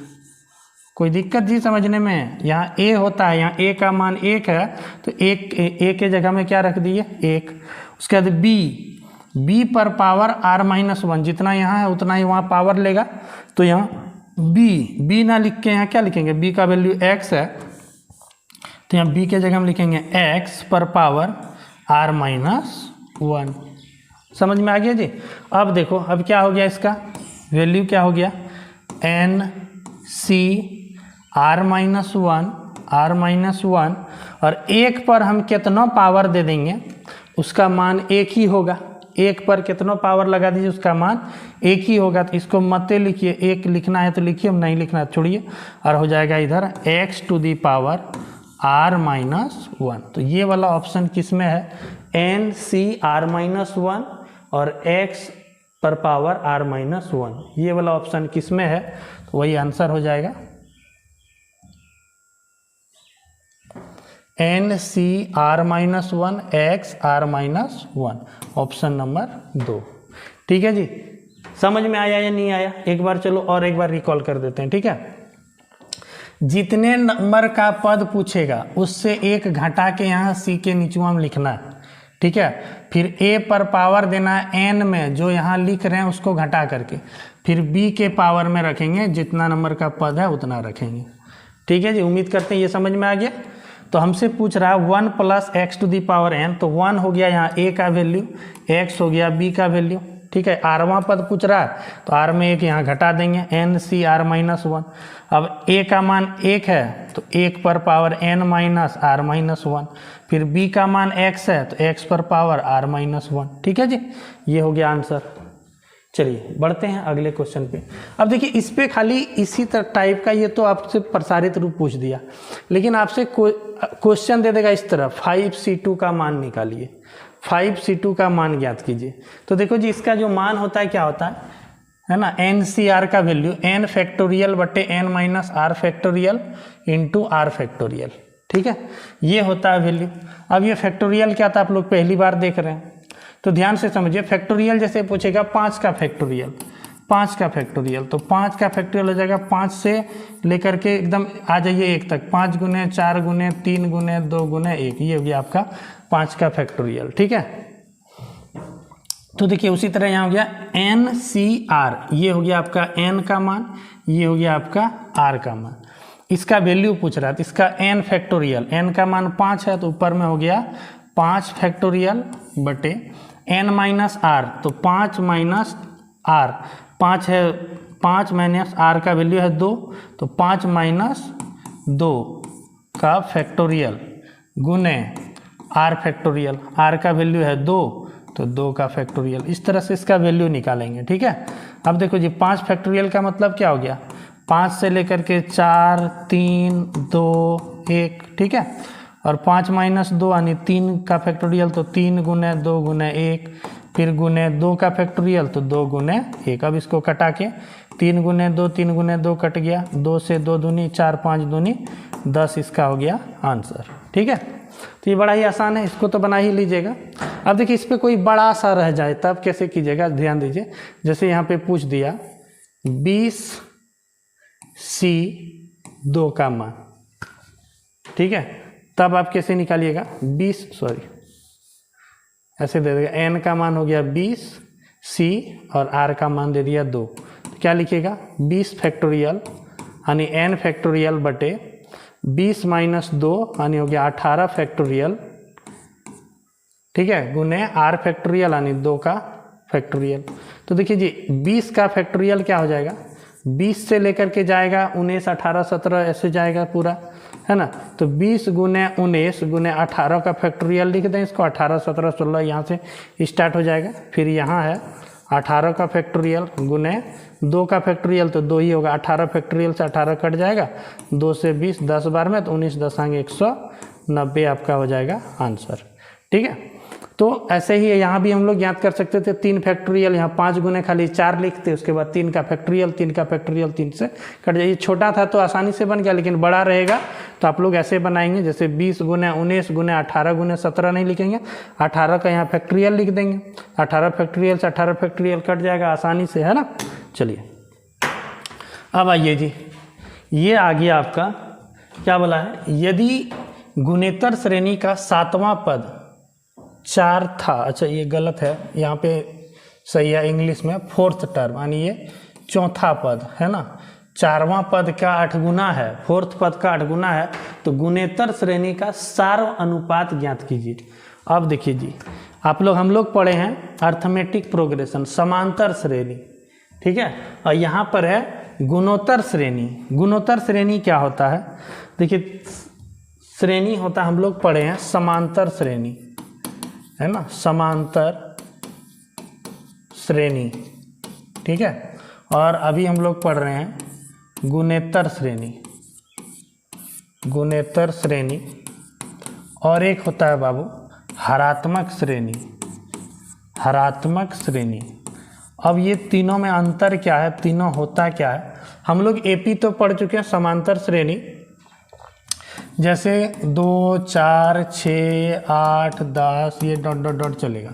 कोई दिक्कत जी समझने में? यहाँ a होता है, यहाँ a का मान 1 है तो a के जगह में क्या रख दिए 1। उसके बाद b पर पावर r-1, जितना यहाँ है उतना ही वहाँ पावर लेगा, तो यहाँ b ना लिख के यहाँ क्या लिखेंगे, b का वैल्यू x है तो यहाँ b के जगह हम लिखेंगे x पर पावर r-1। समझ में आ गया जी? अब देखो अब क्या हो गया, इसका वैल्यू क्या हो गया, NC r-1 और 1 पर हम कितना पावर दे देंगे उसका मान 1 ही होगा। 1 पर कितना पावर लगा दीजिए उसका मान 1 ही होगा। तो इसको मत लिखिए, 1 लिखना है तो लिखिए, हम नहीं लिखना छोड़िए, और हो जाएगा इधर x to the power r-1। तो ये वाला ऑप्शन किस में है, NC r-1 और x पर पावर r-1, ये वाला ऑप्शन किस में है, तो वही आंसर हो जाएगा NC r-1 x r-1, option number 2। ठीक है जी, समझ में आया या नहीं आया? एक बार चलो और एक बार रिकॉल कर देते हैं। ठीक है, जितने नंबर का पद पूछेगा उससे 1 घटा के यहाँ C के नीचुआ में लिखना है। ठीक है, फिर a पर पावर देना है n में, जो यहाँ लिख रहे हैं उसको घटा करके, फिर b के पावर में रखेंगे, जितना नंबर का पद है उतना रखेंगे। ठीक है जी, उम्मीद करते हैं ये समझ में आ गया। तो हमसे पूछ रहा है 1 plus x to the power n, तो 1 हो गया यहाँ a का वैल्यू, x हो गया b का वैल्यू। ठीक है, r वां पद पूछ रहा है तो r में 1 यहाँ घटा देंगे, NC r-1। अब a का मान 1 है तो 1 पर पावर n माइनस r-1, फिर b का मान x है तो x पर पावर r-1। ठीक है जी, ये हो गया आंसर। चलिए बढ़ते हैं अगले क्वेश्चन पे। अब देखिए इस पे खाली इसी तरह टाइप का, ये तो आपसे प्रसारित रूप पूछ दिया, लेकिन आपसे क्वेश्चन दे देगा इस तरह 5C2 का मान निकालिए, 5C2 का मान ज्ञात कीजिए। तो देखो जी, इसका जो मान होता है क्या होता है ना, NCR का वैल्यू n फैक्टोरियल बटे n minus r factorial into r factorial. ठीक है, ये होता है वैल्यू। अब ये फैक्टोरियल क्या था, आप लोग पहली बार देख रहे हैं तो ध्यान से समझिए। फैक्टोरियल जैसे पूछेगा 5 का फैक्टोरियल, 5 का फैक्टोरियल, तो 5 का फैक्टोरियल हो जाएगा 5 से लेकर के एकदम आ जाइए 1 तक, 5 गुने 4 गुने 3 गुने 2 गुने 1, ये हो गया आपका 5 का फैक्टोरियल। ठीक है, तो देखिए उसी तरह यहाँ हो गया NCR, ये हो गया आपका n का मान, ये हो गया आपका r का मान। इसका वैल्यू पूछ रहा है तो इसका n फैक्टोरियल, n का मान 5 है तो ऊपर में हो गया 5 फैक्टोरियल बटे n माइनस r, तो 5 माइनस r, 5 है, 5 माइनस r का वैल्यू है 2, तो 5 माइनस 2 का फैक्टोरियल गुने r फैक्टोरियल, r का वैल्यू है 2 तो 2 का फैक्टोरियल। इस तरह से इसका वैल्यू निकालेंगे। ठीक है, अब देखो जी 5 फैक्टोरियल का मतलब क्या हो गया, 5 से लेकर के 4 3 2 1। ठीक है, और 5 माइनस 2 यानी 3 का फैक्टोरियल, तो 3 गुने 2 गुने 1, फिर गुने 2 का फैक्टोरियल तो 2 गुने 1। अब इसको कटा के 3 गुने 2 3 गुने 2 कट गया, 2 से 2 दूनी 4 5 दूनी 10, इसका हो गया आंसर। ठीक है, तो ये बड़ा ही आसान है, इसको तो बना ही लीजिएगा। अब देखिए इस पर कोई बड़ा सा रह जाए तब कैसे कीजिएगा, ध्यान दीजिए। जैसे यहाँ पे पूछ दिया 20C2 का मान, ठीक है, तब आप कैसे निकालिएगा, 20 ऐसे दे देगा, n का मान हो गया 20, c और r का मान दे दिया 2, तो क्या लिखिएगा 20 फैक्टोरियल यानी n फैक्टोरियल बटे 20 माइनस 2 यानी हो गया 18 फैक्टोरियल। ठीक है, गुने r फैक्टोरियल यानी 2 का फैक्टोरियल। तो देखिए जी 20 का फैक्टोरियल क्या हो जाएगा, 20 से लेकर के जाएगा 19 18 17 ऐसे जाएगा पूरा, है ना। तो 20 गुने 19 गुने 18 का फैक्टोरियल लिख दें इसको, 18 17 16 यहाँ से स्टार्ट हो जाएगा। फिर यहाँ है 18 का फैक्टोरियल गुने 2 का फैक्टोरियल, तो 2 ही होगा, 18 फैक्टोरियल से 18 कट जाएगा, 2 से 20 10 बार में, तो 19 10 आएंगे 190 आपका हो जाएगा आंसर। ठीक है, तो ऐसे ही यहाँ भी हम लोग याद कर सकते थे 3 फैक्टोरियल, यहाँ 5 गुने खाली 4 लिखते, उसके बाद 3 का फैक्टोरियल 3 का फैक्टोरियल 3 से कट जाइए। छोटा था तो आसानी से बन गया, लेकिन बड़ा रहेगा तो आप लोग ऐसे बनाएंगे, जैसे 20 गुने 19 गुने 18 गुने 17 नहीं लिखेंगे, 18 का यहाँ फैक्टोरियल लिख देंगे, 18 फैक्टोरियल से 18 फैक्टोरियल कट जाएगा आसानी से, है ना। चलिए अब आइए जी, ये आ गया आपका, क्या बोला है, यदि गुणेतर श्रेणी का 7वां पद 4 था, अच्छा ये गलत है, यहाँ पे सही है इंग्लिश में 4th टर्म, यानी ये 4था पद है ना, 4वां पद का 8 गुना है, 4th पद का 8 गुना है, तो गुणेतर श्रेणी का सार्व अनुपात ज्ञात कीजिए। अब देखिए जी, हम लोग पढ़े हैं अर्थमेटिक प्रोग्रेशन, समांतर श्रेणी, ठीक है, और यहाँ पर है गुणोत्तर श्रेणी। गुणोत्तर श्रेणी क्या होता है, देखिए श्रेणी होता है, हम लोग पढ़े हैं समांतर श्रेणी, है ना, समांतर श्रेणी, ठीक है, और अभी हम लोग पढ़ रहे हैं गुणेतर श्रेणी। गुणेतर श्रेणी और एक होता है बाबू हरात्मक श्रेणी। हरात्मक श्रेणी, अब ये तीनों में अंतर क्या है, तीनों होता क्या है, हम लोग एपी तो पढ़ चुके हैं समांतर श्रेणी, जैसे 2 4 6 8 10 ये डॉट डॉट डॉट चलेगा,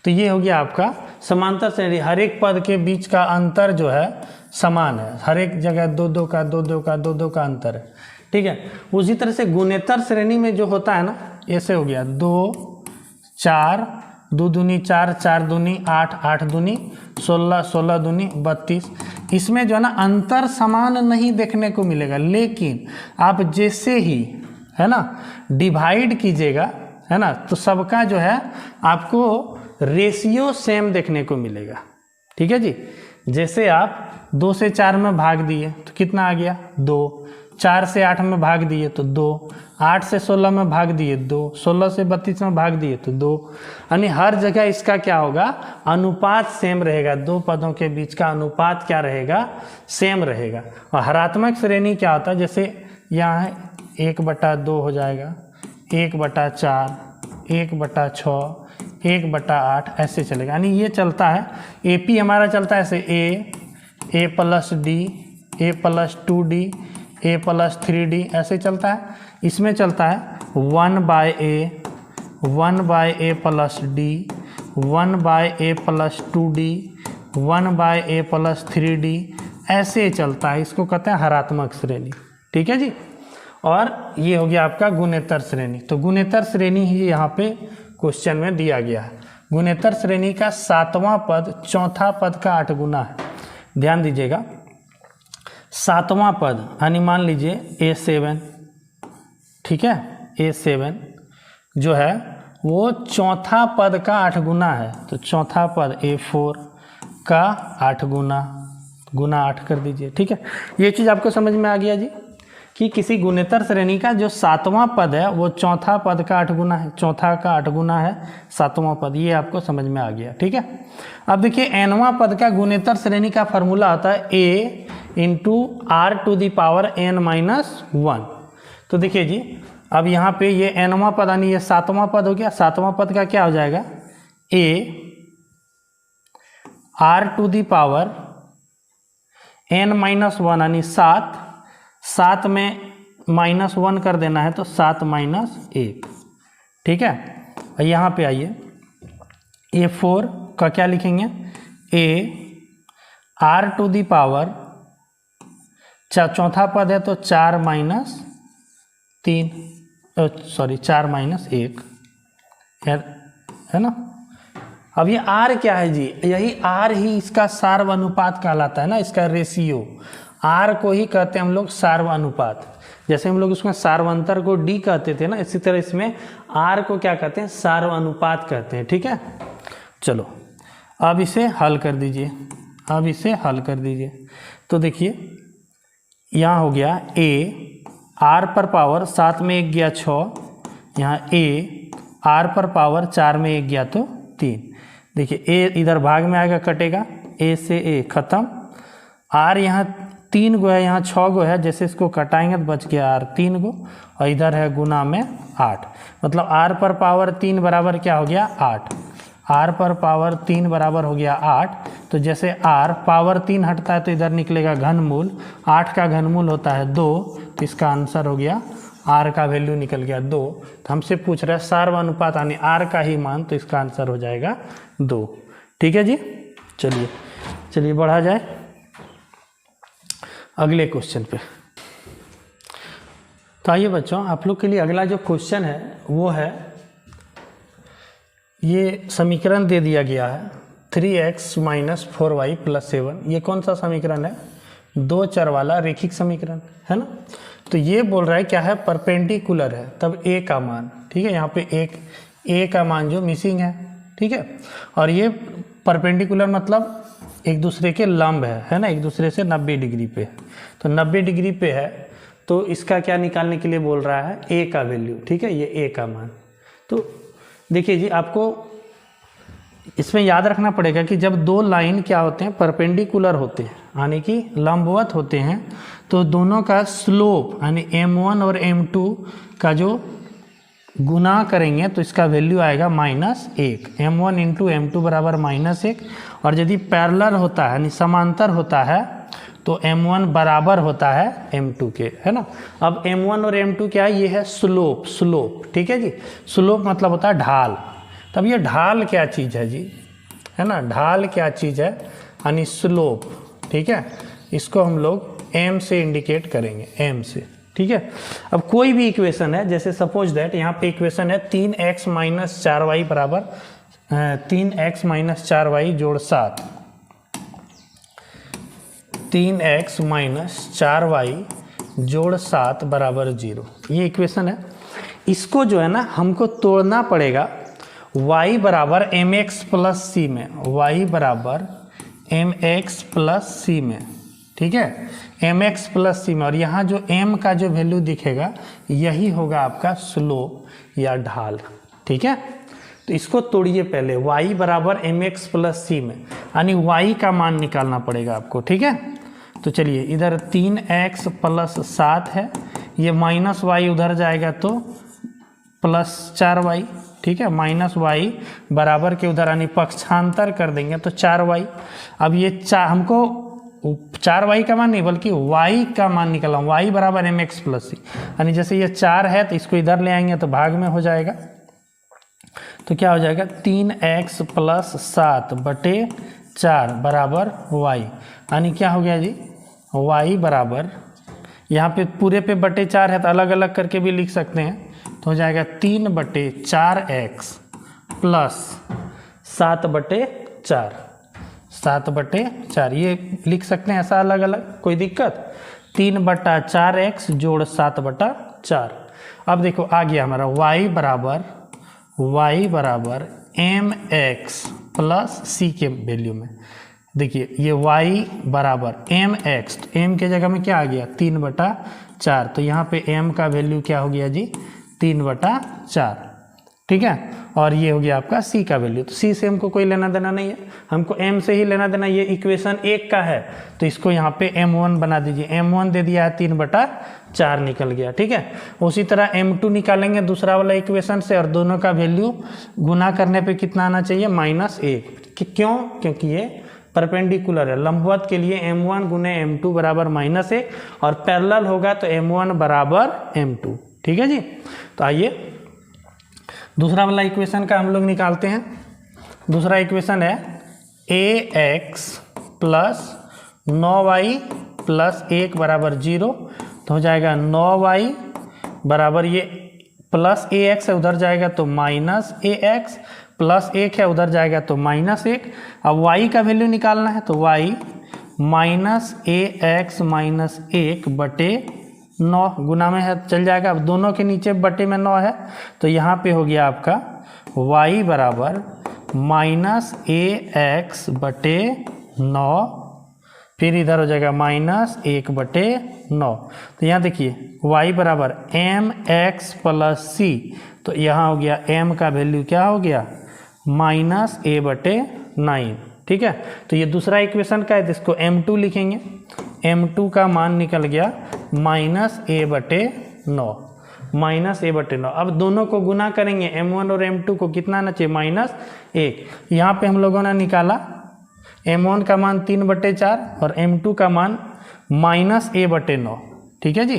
तो ये हो गया आपका समांतर श्रेणी, हर एक पद के बीच का अंतर जो है समान है, हर एक जगह 2 2 का 2 2 का 2 2 का अंतर है, ठीक है। उसी तरह से गुणेतर श्रेणी में जो होता है ना, ऐसे हो गया 2 4 2 दूनी 4 4 दूनी 8 8 दूनी 16 16 दूनी 32, इसमें जो है ना अंतर समान नहीं देखने को मिलेगा, लेकिन आप जैसे ही है ना डिवाइड कीजिएगा, है ना, तो सबका जो है आपको रेशियो सेम देखने को मिलेगा, ठीक है जी। जैसे आप 2 से 4 में भाग दिए तो कितना आ गया 2, 4 से 8 में भाग दिए तो 2, 8 से 16 में भाग दिए 2, 16 से 32 में भाग दिए तो 2, यानी हर जगह इसका क्या होगा, अनुपात सेम रहेगा, दो पदों के बीच का अनुपात क्या रहेगा, सेम रहेगा। और हरात्मक श्रेणी क्या होता है, जैसे यहाँ 1/2 हो जाएगा, 1/4, 1/6, 1/8 ऐसे चलेगा, यानी ये चलता है, एपी हमारा चलता है ऐसे a + d, a + 2d, a + 3d ऐसे चलता है। इसमें चलता है 1/a, 1/a + d, 1/a + 2d, 1/a + 3d ऐसे चलता है, इसको कहते हैं हरात्मक श्रेणी, ठीक है जी। और ये हो गया आपका गुणेतर श्रेणी। तो गुणेतर श्रेणी ही यहाँ पे क्वेश्चन में दिया गया है। गुणेतर श्रेणी का 7वां पद 4था पद का 8 गुना है, ध्यान दीजिएगा। 7वां पद यानी मान लीजिए A7, ठीक है, A7 जो है वो 4था पद का 8 गुना है, तो 4था पद A4 का 8 गुना 8 कर दीजिए, ठीक है। ये चीज़ आपको समझ में आ गया जी, कि किसी गुणेतर श्रेणी का जो 7वां पद है वो 4था पद का 8 गुना है, 4था का 8 गुना है 7वां पद, ये आपको समझ में आ गया, ठीक है। अब देखिए nवां पद का गुणेतर श्रेणी का फॉर्मूला आता है a × r⁻n−1। तो देखिए जी, अब यहाँ पे ये nवां पद यानी ये 7वां पद हो गया, 7वां पद का क्या हो जाएगा, a r⁻n−1 यानी 7 में -1 कर देना है तो 7 - 1, ठीक है। यहाँ पे आइए, A4 का क्या लिखेंगे, a r⁻, चौथा पद है तो 4 - 3, सॉरी 4 - 1 है ना। अब ये r क्या है जी, यही r ही इसका सार्व अनुपात कहलाता है ना, इसका रेशियो, r को ही कहते हैं हम लोग सार्व अनुपात। जैसे हम लोग उसमें सार्वंतर को d कहते थे ना, इसी तरह इसमें r को क्या कहते हैं, सार्व अनुपात कहते हैं, ठीक है। चलो अब इसे हल कर दीजिए, अब इसे हल कर दीजिए। तो देखिए यहाँ हो गया a, r पर पावर 7 में 1 गया 6, यहाँ a r पर पावर 4 में 1 गया तो 3। देखिए a इधर भाग में आएगा, कटेगा, a से a खत्म, r यहाँ 3 गो है, यहाँ 6 गो है, जैसे इसको कटाएंगे तो बच गया r 3 गो, और इधर है गुना में 8, मतलब r पर पावर 3 बराबर क्या हो गया 8, r पर पावर 3 बराबर हो गया 8। तो जैसे r पावर 3 हटता है तो इधर निकलेगा घनमूल, 8 का घनमूल होता है 2, तो इसका आंसर हो गया, r का वैल्यू निकल गया 2। तो हमसे पूछ रहा है सार्व अनुपात यानी r का ही मान, तो इसका आंसर हो जाएगा 2, ठीक है जी। चलिए बढ़ा जाए अगले क्वेश्चन पे। तो आइए बच्चों, आप लोग के लिए अगला जो क्वेश्चन है वो है, ये समीकरण दे दिया गया है 3x - 4y + 7। ये कौन सा समीकरण है? दो चर वाला रेखिक समीकरण है ना। तो ये बोल रहा है क्या है, परपेंडिकुलर है, तब a का मान, ठीक है, यहाँ पे एक a का मान जो मिसिंग है, ठीक है। और ये परपेंडिकुलर मतलब एक दूसरे के लंब है ना, एक दूसरे से 90 डिग्री पे है। तो 90 डिग्री पे है तो इसका क्या निकालने के लिए बोल रहा है, a का वैल्यू, ठीक है, ये a का मान। तो देखिए जी, आपको इसमें याद रखना पड़ेगा कि जब दो लाइन क्या होते हैं, परपेंडिकुलर होते हैं, यानी कि लंबवत होते हैं, तो दोनों का स्लोप यानी m1 और m2 का जो गुना करेंगे तो इसका वैल्यू आएगा -1। m1 × m2 बराबर -1। और यदि पैरेलल होता है यानी समांतर होता है तो m1 बराबर होता है m2 के, है ना। अब m1 और m2 क्या है, ये है स्लोप, ठीक है जी। स्लोप मतलब होता है ढाल। तब ये ढाल क्या चीज़ है जी, है ना, ढाल क्या चीज़ है, यानी स्लोप, ठीक है। इसको हम लोग m से इंडिकेट करेंगे, m से, ठीक है। अब कोई भी इक्वेशन है, जैसे सपोज दैट यहाँ पे इक्वेशन है 3x - 4y बराबर 3x - 4y + 7, 3x - 4y + 7 बराबर 0। ये इक्वेशन है। इसको जो है ना हमको तोड़ना पड़ेगा y बराबर mx + c में, y बराबर mx + c में, ठीक है, mx + c में। और यहाँ जो m का जो वैल्यू दिखेगा यही होगा आपका स्लोप या ढाल, ठीक है। तो इसको तोड़िए पहले, y बराबर mx + c में, यानी y का मान निकालना पड़ेगा आपको, ठीक है। तो चलिए, इधर 3x + 7 है, ये -y उधर जाएगा तो +4y, ठीक है, -y बराबर के उधर यानी पक्षांतर कर देंगे तो 4y। अब ये हमको 4y का मान नहीं बल्कि y का मान निकालना, y बराबर mx + c, यानी जैसे ये 4 है तो इसको इधर ले आएंगे तो भाग में हो जाएगा। तो क्या हो जाएगा, 3x + 7 बटे 4 बराबर y, यानी क्या हो गया जी, y बराबर, यहाँ पे पूरे पे बटे 4 है तो अलग अलग करके भी लिख सकते हैं, तो हो जाएगा 3/4x + 7/4, 7/4, ये लिख सकते हैं ऐसा अलग अलग, कोई दिक्कत। 3/4x + 7/4। अब देखो आ गया हमारा y बराबर mx + c के वैल्यू में। देखिए ये y बराबर mx, तो m के जगह में क्या आ गया, 3/4, तो यहाँ पे m का वैल्यू क्या हो गया जी, 3/4, ठीक है। और ये हो गया आपका c का वैल्यू। तो c से हमको कोई लेना देना नहीं है, हमको m से ही लेना देना। ये इक्वेशन 1 का है तो इसको यहाँ पे m1 बना दीजिए, m1 दे दिया है 3/4 निकल गया, ठीक है। उसी तरह m2 निकालेंगे दूसरा वाला इक्वेशन से, और दोनों का वैल्यू गुना करने पे कितना आना चाहिए, -1। क्यों? क्योंकि ये परपेंडिकुलर है। लंबवत के लिए m1 × m2 बराबर -1, और पैरेलल होगा तो m1 बराबर m2, ठीक है जी। तो आइए दूसरा वाला इक्वेशन का हम लोग निकालते हैं। दूसरा इक्वेशन है ax + 9y + 1 बराबर 0, तो हो जाएगा 9y बराबर, ये +ax है उधर जाएगा तो -ax, +1 है उधर जाएगा तो -1। अब y का वैल्यू निकालना है तो y -ax - 1 बटे 9 गुना में है, चल जाएगा। अब दोनों के नीचे बटे में 9 है तो यहाँ पे हो गया आपका y बराबर -ax बटे 9, फिर इधर हो जाएगा -1 बटे 9। तो यहाँ देखिए y बराबर mx + c, तो यहाँ हो गया m का वैल्यू क्या हो गया, -a/9, ठीक है। तो ये दूसरा इक्वेशन का है, इसको m2 लिखेंगे, m2 का मान निकल गया -a/9, -a/9। अब दोनों को गुना करेंगे, m1 और m2 को कितना आना चाहिए, -1। यहाँ पे हम लोगों ने निकाला m1 का मान 3/4 और m2 का मान -a/9, ठीक है जी,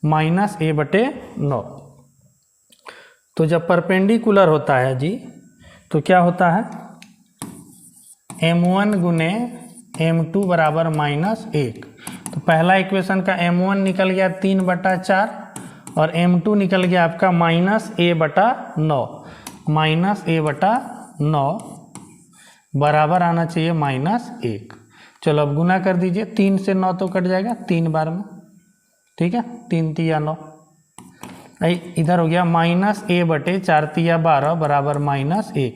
-a/9। तो जब परपेंडिकुलर होता है जी तो क्या होता है, m1 × m2 बराबर -1। तो पहला इक्वेशन का m1 निकल गया 3/4 और m2 निकल गया आपका -a/9, -a/9 बराबर आना चाहिए -1। चलो अब गुना कर दीजिए, 3 से 9 तो कट जाएगा 3 बार में, ठीक है, 3 तिया 9, इधर हो गया -a/4 तिया 12 बराबर -1।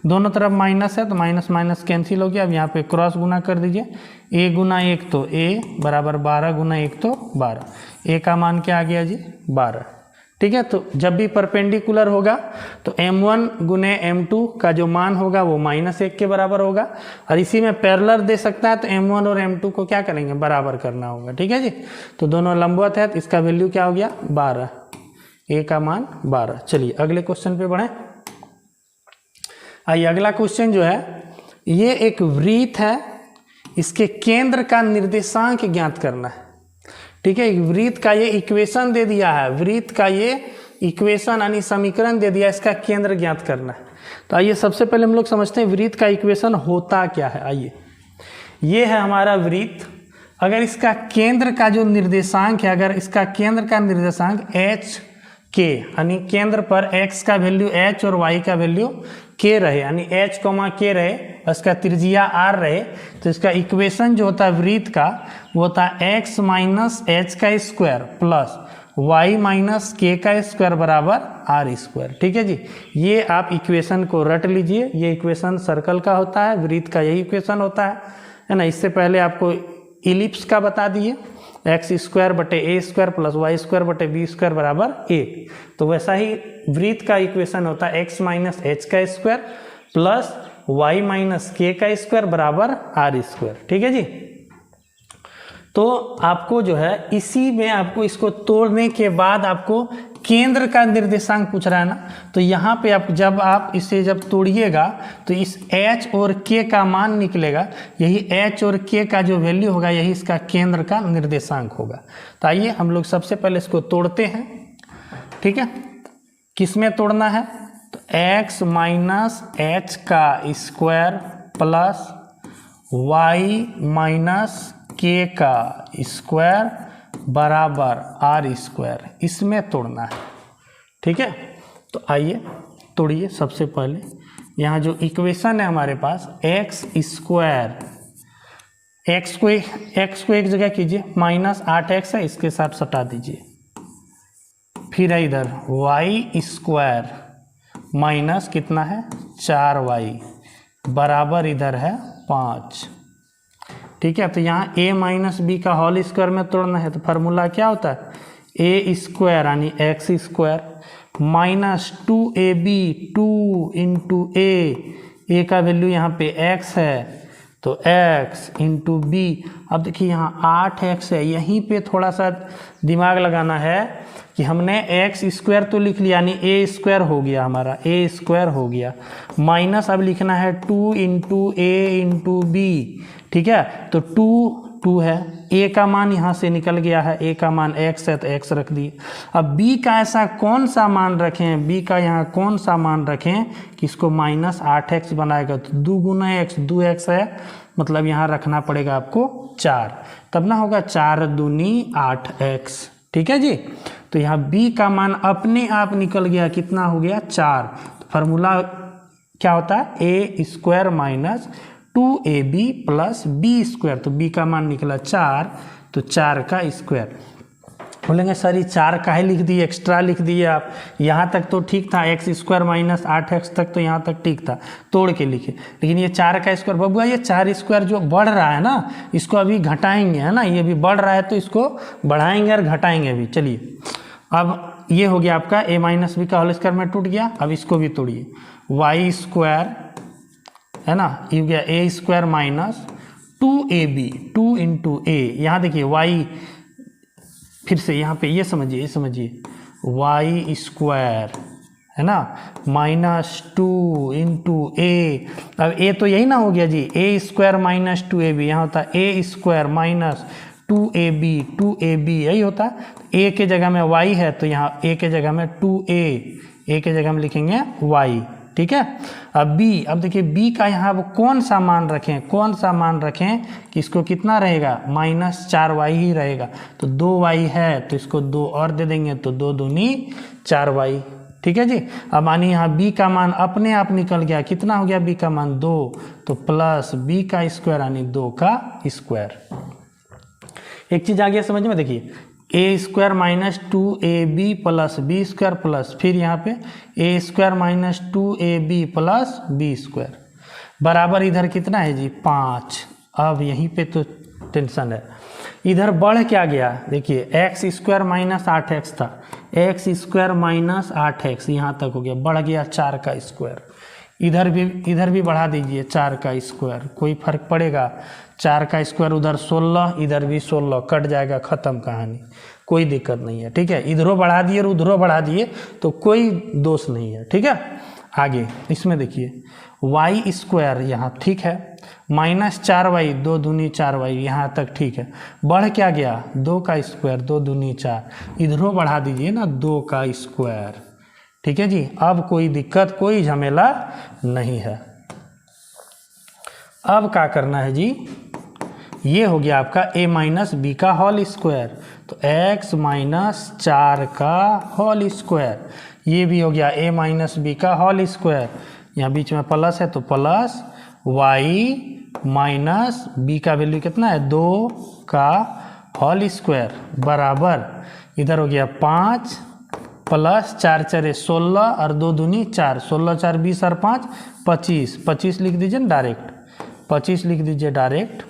दोनों तरफ माइनस है तो माइनस माइनस कैंसिल हो गया। अब यहाँ पे क्रॉस गुना कर दीजिए, a गुना 1 तो a बराबर 12 गुना 1 तो 12, a का मान क्या आ गया जी 12, ठीक है। तो जब भी परपेंडिकुलर होगा तो m1 गुने m2 का जो मान होगा वो -1 के बराबर होगा, और इसी में पैरेलल दे सकता है तो m1 और m2 को क्या करेंगे बराबर करना होगा, ठीक है जी। तो दोनों लंबवत है तो इसका वैल्यू क्या हो गया 12, a का मान 12। चलिए अगले क्वेश्चन पे बढ़ें। आइए अगला क्वेश्चन जो है, ये एक वृत्त है, इसके केंद्र का निर्देशांक ज्ञात करना है, ठीक है। वृत्त का ये इक्वेशन दे दिया है, वृत्त का ये इक्वेशन यानी समीकरण दे दिया, इसका केंद्र ज्ञात करना है। तो आइए सबसे पहले हम लोग समझते हैं वृत्त का इक्वेशन होता क्या है। आइए ये है हमारा वृत्त, अगर इसका केंद्र का जो निर्देशांक है, अगर इसका केंद्र का निर्देशांक h k यानी केंद्र पर x का वैल्यू h और y का वैल्यू k रहे, यानी h, k रहे, उसका त्रिज्या r रहे, तो इसका इक्वेशन जो होता है वृत्त का वो होता है x माइनस एच का स्क्वायर प्लस y माइनस के का स्क्वायर बराबर r स्क्वायर, ठीक है जी। ये आप इक्वेशन को रट लीजिए, ये इक्वेशन सर्कल का होता है, वृत्त का यही इक्वेशन होता है ना। इससे पहले आपको इलिप्स का बता दिए, एक्स स्क्वायर बटे ए स्क्वायर प्लस वाई स्क्वायर बटे बी स्क्वायर बराबर 1। तो वैसा ही वृत्त का इक्वेशन होता है एक्स माइनस एच का स्क्वायर प्लस वाई माइनस के का स्क्वायर बराबर आर स्क्वायर, ठीक है जी। तो आपको जो है इसी में आपको इसको तोड़ने के बाद आपको केंद्र का निर्देशांक पूछ रहा है ना, तो यहाँ पे आप जब आप इसे जब तोड़िएगा तो इस h और k का मान निकलेगा, यही h और k का जो वैल्यू होगा यही इसका केंद्र का निर्देशांक होगा। तो आइए हम लोग सबसे पहले इसको तोड़ते हैं, ठीक है। किस में तोड़ना है, तो x माइनस एच का स्क्वायर प्लस y माइनस के का स्क्वायर बराबर आर स्क्वायर, इसमें तोड़ना है, ठीक है। तो आइए तोड़िए। सबसे पहले यहाँ जो इक्वेशन है हमारे पास एक्स स्क्वायर, एक्स को एक जगह कीजिए, -8x है, इसके साथ सटा दीजिए। फिर इधर y स्क्वायर माइनस कितना है 4y बराबर इधर है 5, ठीक है। तो यहाँ a माइनस बी का होल स्क्वायर में तोड़ना है, तो फार्मूला क्या होता है a स्क्वायर यानी x square minus 2ab 2 into a का वैल्यू यहाँ पे x है तो x इंटू बी। अब देखिए यहाँ 8x है, यहीं पे थोड़ा सा दिमाग लगाना है कि हमने एक्स स्क्वायर तो लिख लिया यानी ए स्क्वायर हो गया, हमारा ए स्क्वायर हो गया, माइनस अब लिखना है 2 इंटू ए इंटू बी, ठीक है। तो 2 है, ए का मान यहाँ से निकल गया है, ए का मान x है तो x रख दिए। अब बी का ऐसा कौन सा मान रखें, बी का यहाँ कौन सा मान रखें कि इसको -8x बनाएगा, तो 2 गुना x 2x है, मतलब यहाँ रखना पड़ेगा आपको 4, तब ना होगा 4 दूनी 8x, ठीक है जी। तो यहाँ b का मान अपने आप निकल गया, कितना हो गया 4। तो फार्मूला क्या होता है A square minus 2ab plus B square, तो b का मान निकला 4, तो 4 का स्क्वायर। बोलेंगे सर ये 4 काहे लिख दिए, एक्स्ट्रा लिख दिए आप, यहाँ तक तो ठीक था, एक्स स्क्वायर माइनस 8x तक तो यहाँ तक ठीक था, तोड़ के लिखे, लेकिन ये 4 का स्क्वायर, बबुआ ये 4 स्क्वायर जो बढ़ रहा है ना, इसको अभी घटाएंगे, है ना, ये भी बढ़ रहा है तो इसको बढ़ाएंगे और घटाएंगे अभी। चलिए अब ये हो गया आपका a माइनस बी का होल स्क्वायर में टूट गया। अब इसको भी तोड़िए, वाई स्क्वायर है ना, ये हो गया a square minus 2ab 2 into A, यहाँ देखिए y, फिर से यहाँ पे ये समझिए वाई स्क्वायर है ना माइनस 2 इंटू ए, अब ए तो यही ना हो गया जी, ए स्क्वायर माइनस 2ab, यहाँ होता है ए स्क्वायर माइनस 2ab यही होता है। ए के जगह में y है तो यहाँ ए के जगह में 2a, ए के जगह में लिखेंगे y, ठीक है। अब बी, अब देखिए बी का यहाँ अब कौन सा मान रखें, कौन सा मान रखें कि इसको कितना रहेगा, -4y ही रहेगा। तो 2y है तो इसको 2 और दे देंगे तो 2 दूनी 4y, ठीक है जी। अब मानिए यहाँ b का मान अपने आप निकल गया, कितना हो गया b का मान 2, तो प्लस b का स्क्वायर यानी 2 का स्क्वायर। एक चीज आ गया समझ में, देखिए a square -2ab plus B square plus फिर यहाँ पे a square -2ab plus B square बराबर इधर कितना है जी 5। अब यहीं पे तो टेंशन है, इधर बढ़ क्या गया, देखिए एक्स स्क्वायर -8x था, एक्स स्क्वायर -8x यहाँ तक हो गया, बढ़ गया 4 का स्क्वायर। इधर भी बढ़ा दीजिए 4 का स्क्वायर, कोई फर्क पड़ेगा, 4 का स्क्वायर उधर 16, इधर भी 16, कट जाएगा, ख़त्म कहानी, कोई दिक्कत नहीं है, ठीक है। इधरों बढ़ा दिए और उधरों बढ़ा दिए तो कोई दोष नहीं है, ठीक है। आगे इसमें देखिए वाई स्क्वायर यहाँ ठीक है, -4y 2 दूनी 4y यहाँ तक ठीक है, बढ़ क्या गया 2 का स्क्वायर 2 दूनी 4, इधरों बढ़ा दीजिए ना 2 का स्क्वायर, ठीक है जी। अब कोई दिक्कत कोई झमेला नहीं है। अब क्या करना है जी, ये हो गया आपका a माइनस बी का होल स्क्वायर, तो x -4 का होल स्क्वायर, ये भी हो गया a माइनस बी का होल स्क्वायर, यहाँ बीच में प्लस है तो प्लस y माइनस बी का वैल्यू कितना है 2 का होल स्क्वायर बराबर इधर हो गया 5 प्लस 4 4 16 और 2 दूनी 4, 16 4 20 और 5 25, 25 लिख दीजिए ना डायरेक्ट, 25 लिख दीजिए डायरेक्ट,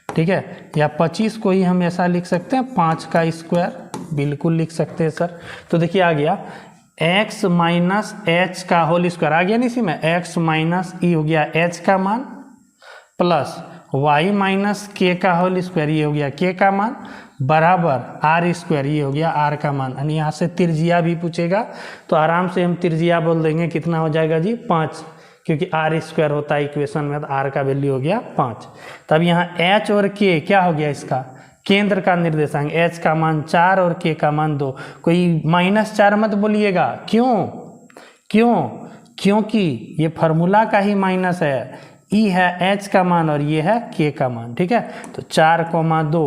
ठीक है। या 25 को ही हम ऐसा लिख सकते हैं 5 का स्क्वायर, बिल्कुल लिख सकते हैं सर। तो देखिए आ गया x माइनस एच का होल स्क्वायर, आ गया नहीं इसी में, x माइनस ई हो गया h का मान प्लस y माइनस k का होल स्क्वायर, ये हो गया k का मान बराबर r स्क्वायर, ये हो गया r का मान। यानी यहाँ से तिरजिया भी पूछेगा तो आराम से हम तिरजिया बोल देंगे, कितना हो जाएगा जी 5, क्योंकि r स्क्वायर होता है इक्वेशन में, तो r का वैल्यू हो गया 5। तब यहाँ h और k क्या हो गया, इसका केंद्र का निर्देशांक, h का मान 4 और k का मान 2, कोई -4 मत बोलिएगा, क्योंकि ये फार्मूला का ही माइनस है, e है h का मान और ये है k का मान, ठीक है। तो 4,2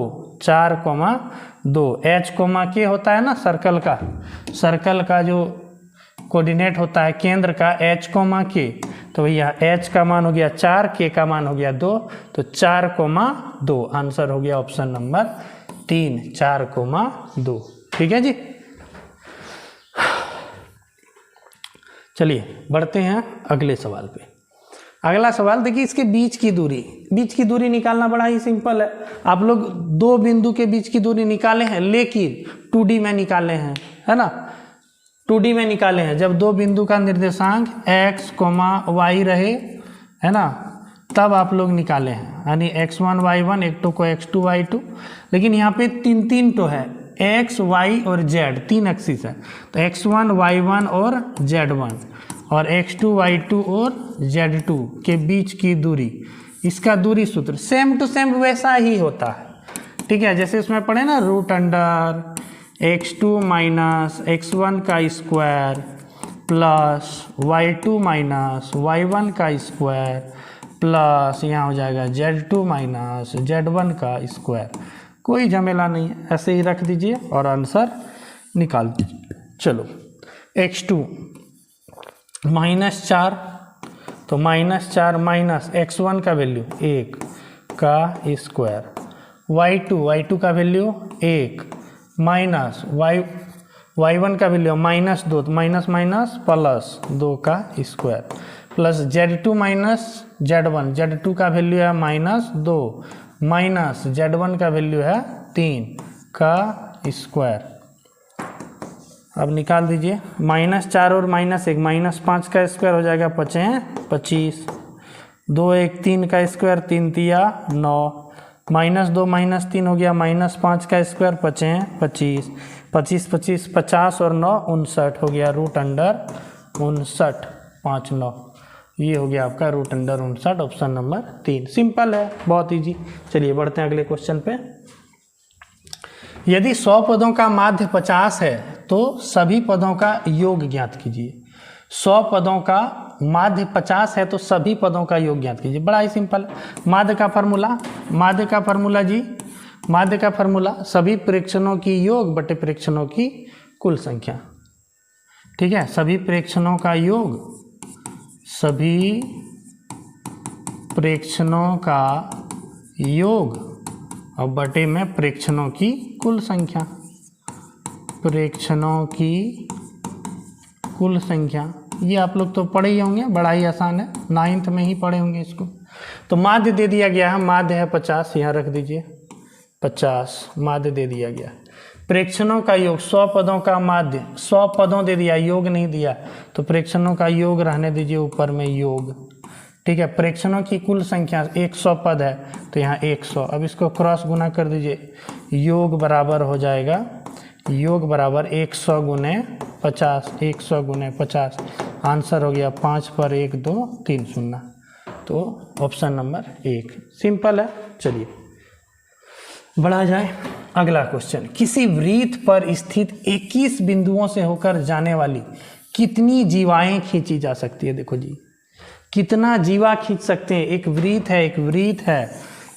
h, k होता है ना सर्कल का जो कोऑर्डिनेट होता है केंद्र का h, k, तो भैया h का मान हो गया 4, k का मान हो गया 2, तो 4,2 आंसर हो गया ऑप्शन नंबर 3, 4,2, ठीक है जी। चलिए बढ़ते हैं अगले सवाल पे। अगला सवाल देखिए, इसके बीच की दूरी निकालना बड़ा ही सिंपल है। आप लोग 2 बिंदु के बीच की दूरी निकाले हैं, लेकिन 2D में निकाले हैं, है ना, 2D में निकाले हैं। जब 2 बिंदु का निर्देशांक x, y रहे, है ना, तब आप लोग निकाले हैं, यानी x1 y1, एक टो को x2 y2, लेकिन यहाँ पे 3 टो है, x, y और z, 3 एक्सिस है, तो x1 y1 और z1 और x2 y2 और z2 के बीच की दूरी, इसका दूरी सूत्र सेम टू सेम वैसा ही होता है, ठीक है। जैसे इसमें पढ़े ना √ x2 माइनस x1 का square plus y2 minus y1 का स्क्वायर प्लस यहाँ हो जाएगा z2 माइनस z1 का स्क्वायर, कोई झमेला नहीं है, ऐसे ही रख दीजिए और आंसर निकाल दीजिए। चलो x2 -4, तो -4 माइनस x1 का वैल्यू 1 का स्क्वायर, y2 का वैल्यू 1 माइनस y1 का वैल्यू -2, तो माइनस प्लस 2 का square plus z2 minus z2 का वैल्यू है -2 माइनस z1 का वैल्यू है 3 का स्क्वायर। अब निकाल दीजिए, -4 और -1 -5 का स्क्वायर हो जाएगा 25, 2 1 3 का स्क्वायर, 3 तिया 9, -2 -3 हो गया -5 का स्क्वायर 25, 25 50 और 9 59 हो गया √59, 5 9, ये हो गया आपका √59, ऑप्शन नंबर 3। सिंपल है, बहुत इजी। चलिए बढ़ते हैं अगले क्वेश्चन पे। यदि 100 पदों का माध्य 50 है तो सभी पदों का योग ज्ञात कीजिए। 100 पदों का माध्य 50 है तो सभी पदों का योग ज्ञात कीजिए। बड़ा ही सिंपल। माध्य का फार्मूला जी, माध्य का फार्मूला सभी प्रेक्षणों की योग बटे प्रेक्षणों की कुल संख्या। ठीक है, सभी प्रेक्षणों का योग, सभी प्रेक्षणों का योग और बटे में प्रेक्षणों की कुल संख्या। प्रेक्षणों की कुल संख्या, ये आप लोग तो पढ़े ही होंगे, बड़ा ही आसान है, 9th में ही पढ़े होंगे इसको। तो माध्य दे दिया गया है, माध्य है 50, यहाँ रख दीजिए 50 माध्य दे दिया गया। प्रेक्षणों का योग 100 पदों का माध्य, 100 पदों दे दिया, योग नहीं दिया, तो प्रेक्षणों का योग रहने दीजिए ऊपर में योग। ठीक है, प्रेक्षणों की कुल संख्या 100 पद है तो यहाँ 100। अब इसको क्रॉस गुना कर दीजिए, योग बराबर हो जाएगा, योग बराबर 100 गुने 50, 100 गुने 50, आंसर हो गया 5 पर 1 2 3 0। तो ऑप्शन नंबर 1 सिंपल है। चलिए बढ़ा जाए, अगला क्वेश्चन, किसी वृत्त पर स्थित 21 बिंदुओं से होकर जाने वाली कितनी जीवाएं खींची जा सकती है। देखो जी, कितना जीवा खींच सकते हैं। एक वृत्त है,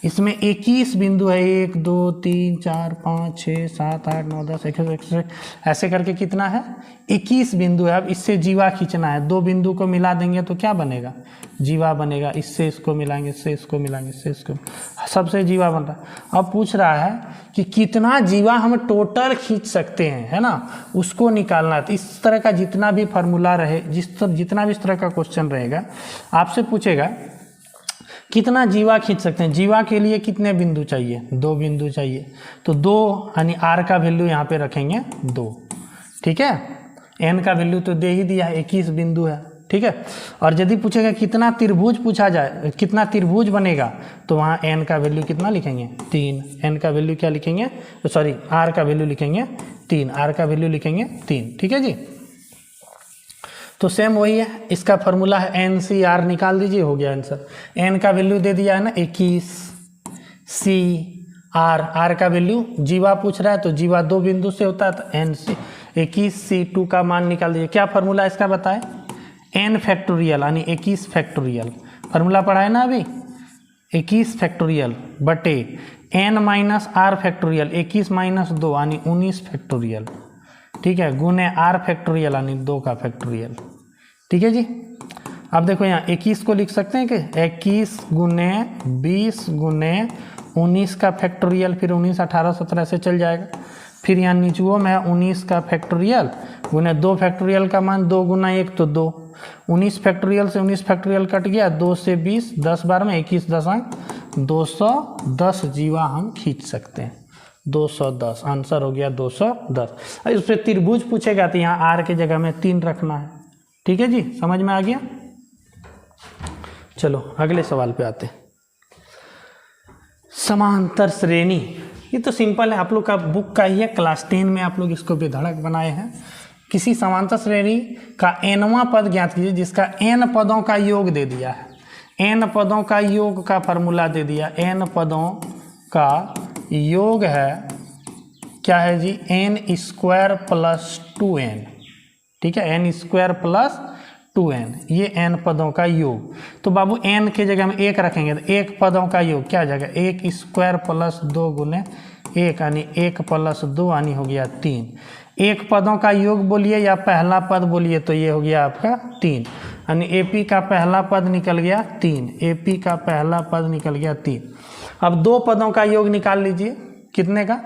इसमें 21 बिंदु है, 1 2 3 4 5 6 7 8 9 10 11 ऐसे करके कितना है, 21 बिंदु है। अब इससे जीवा खींचना है, 2 बिंदु को मिला देंगे तो क्या बनेगा, जीवा बनेगा। इससे इसको मिलाएंगे, इससे इसको मिलाएंगे, इससे इसको, सबसे जीवा बन रहा है। अब पूछ रहा है कि कितना जीवा हम टोटल खींच सकते हैं, है ना, उसको निकालना है। तो इस तरह का जितना भी फार्मूला रहे, जितना भी इस तरह का क्वेश्चन रहेगा, आपसे पूछेगा कितना जीवा खींच सकते हैं। जीवा के लिए कितने बिंदु चाहिए, 2 बिंदु चाहिए, तो 2 यानी आर का वैल्यू यहाँ पे रखेंगे 2। ठीक है, एन का वैल्यू तो दे ही दिया है, 21 बिंदु है। ठीक है, और यदि पूछेगा कितना त्रिभुज पूछा जाए, कितना त्रिभुज बनेगा, तो वहाँ एन का वैल्यू कितना लिखेंगे 3। एन का वैल्यू क्या लिखेंगे, सॉरी आर का वैल्यू लिखेंगे 3, आर का वैल्यू लिखेंगे 3। ठीक है जी, तो सेम वही है, इसका फॉर्मूला है एन सी आर, निकाल दीजिए, हो गया आंसर। एन का वैल्यू दे दिया है ना 21, सी आर, आर का वैल्यू जीवा पूछ रहा है तो जीवा 2 बिंदु से होता है, तो एन सी 21 सी 2 का मान निकाल दीजिए। क्या फॉर्मूला इसका बताए, एन फैक्टोरियल यानी 21 फैक्टोरियल, फॉर्मूला पढ़ा है ना अभी, 21 फैक्टोरियल बटे n minus r factorial, 21 minus 2 यानी 19 फैक्टोरियल। ठीक है, गुने आर फैक्टोरियल यानी 2 का फैक्टोरियल। ठीक है जी, अब देखो यहाँ 21 को लिख सकते हैं कि 21 गुने 20 गुने 19 का फैक्टोरियल, फिर 19 18 17 से चल जाएगा। फिर यहाँ नीचुओं में 19 का फैक्टोरियल गुने 2 फैक्टोरियल का मान 2 गुना 1 तो 2, 19 फैक्टोरियल से 19 फैक्टोरियल कट गया, 2 से 20, 10 बार में 21 दशक 210 जीवा हम खींच सकते हैं। 210 आंसर हो गया 210। इस पर त्रिभुज पूछेगा तो यहाँ आर के जगह में 3 रखना है। ठीक है जी, समझ में आ गया। चलो अगले सवाल पे आते हैं। समांतर श्रेणी, ये तो सिंपल है, आप लोग का बुक का ही है, क्लास 10 में आप लोग इसको बेधड़क बनाए हैं। किसी समांतर श्रेणी का nवां पद ज्ञात कीजिए जिसका n पदों का योग दे दिया है। n पदों का योग का फॉर्मूला दे दिया, n पदों का योग है, क्या है जी, n स्क्वायर प्लस 2n। ठीक है, n स्क्वायर प्लस 2n, ये n पदों का योग। तो बाबू n के जगह में 1 रखेंगे तो 1 पदों का योग क्या आ जाएगा, 1 स्क्वायर प्लस 2 गुने 1 यानी 1 प्लस 2 यानी हो गया 3। 1 पदों का योग बोलिए या पहला पद बोलिए, तो ये हो गया आपका 3, यानी AP का पहला पद निकल गया 3, AP का पहला पद निकल गया 3। अब 2 पदों का योग निकाल लीजिए, कितने का,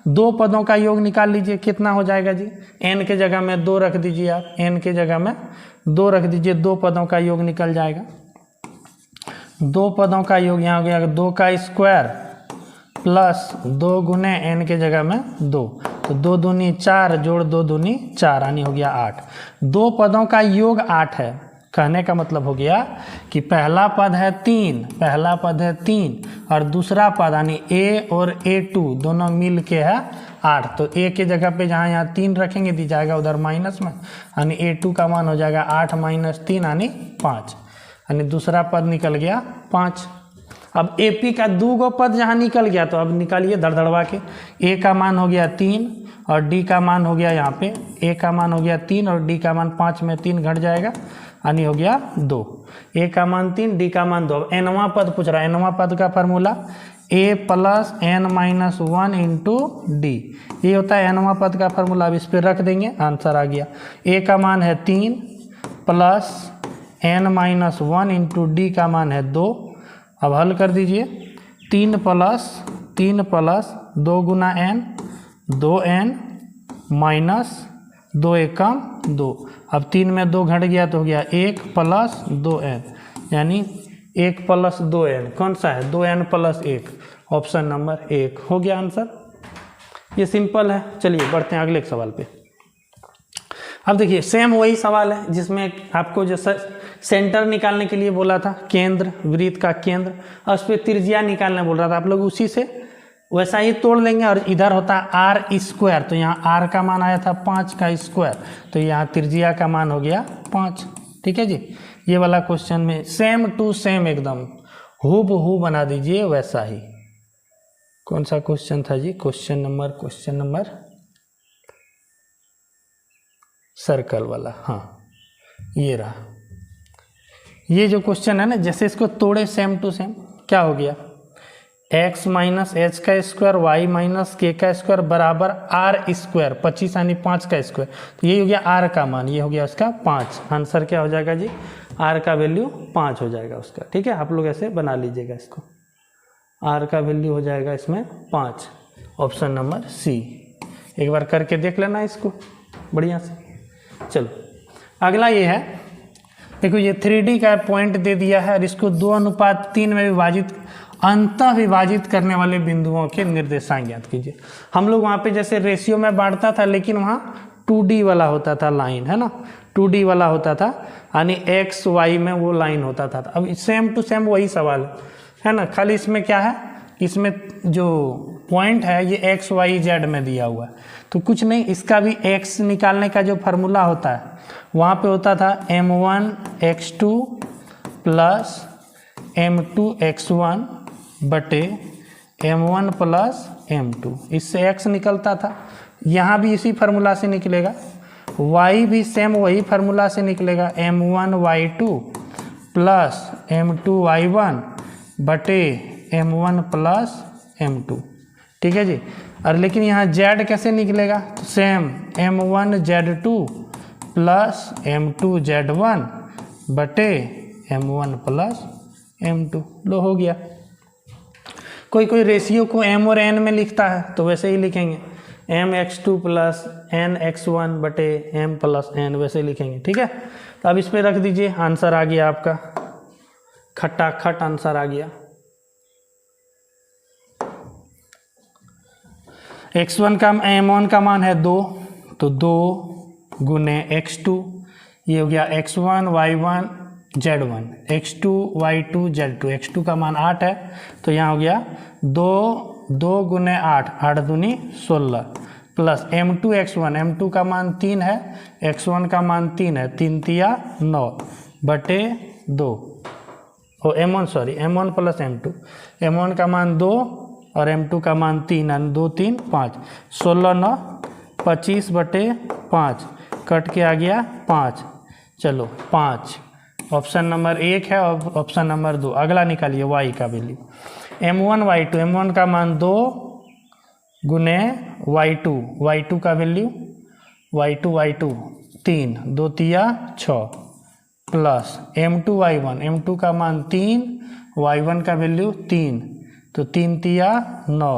2 पदों का योग निकाल लीजिए, कितना हो जाएगा जी, n के जगह में 2 रख दीजिए आप, n के जगह में 2 रख दीजिए, 2 पदों का योग निकल जाएगा। 2 पदों का योग यहाँ हो गया 2 का स्क्वायर प्लस 2 गुने n के जगह में 2, तो 2 दूनी 4 जोड़ 2 दूनी 4 यानी हो गया 8। 2 पदों का योग 8 है, कहने का मतलब हो गया कि पहला पद है 3, पहला पद है 3 और दूसरा पद यानी a और a2 दोनों मिल के है 8, तो a के जगह पे जहाँ यहाँ 3 रखेंगे दी जाएगा उधर माइनस में, यानी a2 का मान हो जाएगा 8 माइनस 3 यानी 5, यानी दूसरा पद निकल गया 5। अब AP का 2 गो पद जहाँ निकल गया तो अब निकालिए धड़धड़वा के, a का मान हो गया 3 और डी का मान हो गया यहाँ पे, ए का मान हो गया 3 और डी का मान 5 में 3 घट जाएगा, यानी हो गया 2। ए का मान 3, डी का मान 2। एनवां पद पूछ रहा है, एनवां पद का formula A plus N minus 1 into D, ये होता है एनवां पद का फार्मूला। अब इस पर रख देंगे, आंसर आ गया। ए का मान है 3 plus N minus 1 into d का मान है 2। अब हल कर दीजिए, 3 प्लस 2 गुना एन, 2n माइनस 2 एकम 2। अब 3 में 2 घट गया तो हो गया 1 प्लस 2n, यानी 1 प्लस 2n कौन सा है, 2n प्लस 1, ऑप्शन नंबर 1 हो गया आंसर। ये सिंपल है। चलिए बढ़ते हैं अगले सवाल पे। अब देखिए सेम वही सवाल है जिसमें आपको जो सेंटर निकालने के लिए बोला था, केंद्र, वृत्त का केंद्र, और उस पर त्रिज्या निकालने बोल रहा था। आप लोग उसी से वैसा ही तोड़ लेंगे। और इधर होता है आर स्क्वायर, तो यहाँ आर का मान आया था 5 का स्क्वायर, तो यहाँ त्रिज्या का मान हो गया 5। ठीक है जी। ये वाला क्वेश्चन में सेम टू सेम एकदम हूबहू बना दीजिए वैसा ही। कौन सा क्वेश्चन था जी, क्वेश्चन नंबर सर्कल वाला, हाँ ये रहा। ये जो क्वेश्चन है ना, जैसे इसको तोड़े सेम टू सेम, क्या हो गया, x माइनस एच का स्क्वायर y माइनस के का स्क्वायर बराबर आर स्क्वायर, 25 यानी 5 का स्क्वायर। तो ये हो गया r का मान, ये हो गया उसका 5। आंसर क्या हो जाएगा जी, r का वैल्यू 5 हो जाएगा उसका। ठीक है, आप लोग ऐसे बना लीजिएगा इसको, r का वैल्यू हो जाएगा इसमें 5, ऑप्शन नंबर सी। एक बार करके देख लेना इसको बढ़िया से। चलो अगला ये है, देखो ये 3D का पॉइंट दे दिया है और इसको 2:3 में विभाजित, अंतः विभाजित करने वाले बिंदुओं के निर्देशांक ज्ञात कीजिए। हम लोग वहाँ पे जैसे रेशियो में बांटता था, लेकिन वहाँ 2D वाला होता था लाइन, है ना, 2D वाला होता था, यानी x y में वो लाइन होता था। अब सेम टू सेम वही सवाल है ना, खाली इसमें क्या है, इसमें जो पॉइंट है ये x y z में दिया हुआ है। तो कुछ नहीं, इसका भी x निकालने का जो फार्मूला होता है वहाँ पे होता था m1 x2 plus m2 x1 बटे m1 प्लस m2, इससे x निकलता था। यहाँ भी इसी फार्मूला से निकलेगा, y भी सेम वही फार्मूला से निकलेगा, m1 y2 plus m2 y1 बटे m1 प्लस m2। ठीक है जी। और लेकिन यहाँ z कैसे निकलेगा, तो same m1 z2 plus m2 z1 बटे m1 प्लस m2। लो हो गया। कोई रेशियो को m और n में लिखता है तो वैसे ही लिखेंगे, mx2 प्लस nx1 बटे m प्लस n, वैसे लिखेंगे। ठीक है, तो अब इस पर रख दीजिए, आंसर आ गया आपका, खटाखट आंसर आ गया। x1 का m1 का मान है 2, तो 2 गुने x2, ये हो गया x1 y1 z1, x2 y2 z2, x2 का मान 8 है, तो यहाँ हो गया 2 गुने 8, 8 दूनी 16 प्लस m2 x1, m2 का मान 3 है, x1 का मान 3 है, 3 तिया 9 बटे 2, m1 प्लस m2, m1 का मान 2 और m2 का मान 3, 2 3 5, 16 9 25 बटे 5, कट के आ गया 5। चलो 5 ऑप्शन नंबर 1 है और ऑप्शन नंबर 2। अगला निकालिए y का वैल्यू, m1 y2, m1 का मान 2 गुने y2 का वैल्यू y2 3, 2 तिया 6 प्लस m2 y1 का मान 3, y1 का वैल्यू 3, तो 3 तिया 9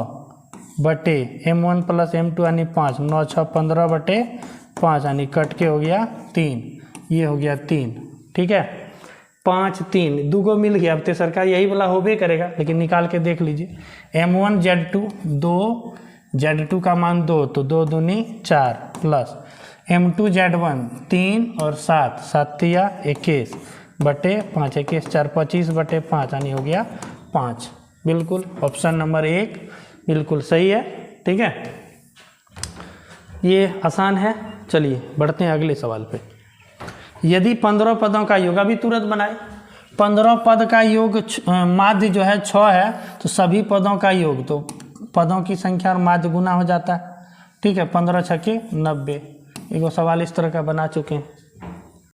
बटे m1 प्लस m2 यानी 5, 9 6 15 बटे 5, यानी कट के हो गया 3, ये हो गया 3। ठीक है, 5 3 2 मिल गया। अब तेसर का यही वाला होबे करेगा, लेकिन निकाल के देख लीजिए, m1 z2 2, z2 का मान 2, तो 2 दूनी 4 प्लस m2 z1 3 और 7, 7 तिया 21 बटे 5, 21 4 25 बटे 5, यानी हो गया 5। बिल्कुल ऑप्शन नंबर 1 बिल्कुल सही है। ठीक है, ये आसान है। चलिए बढ़ते हैं अगले सवाल पे। यदि 15 पदों का योग, अभी तुरंत बनाए, 15 पद का योग माध्य जो है 6 है, तो सभी पदों का योग, तो पदों की संख्या और माध्य गुना हो जाता है, ठीक है, 15 छक्के 90। एगो सवाल इस तरह का बना चुके हैं।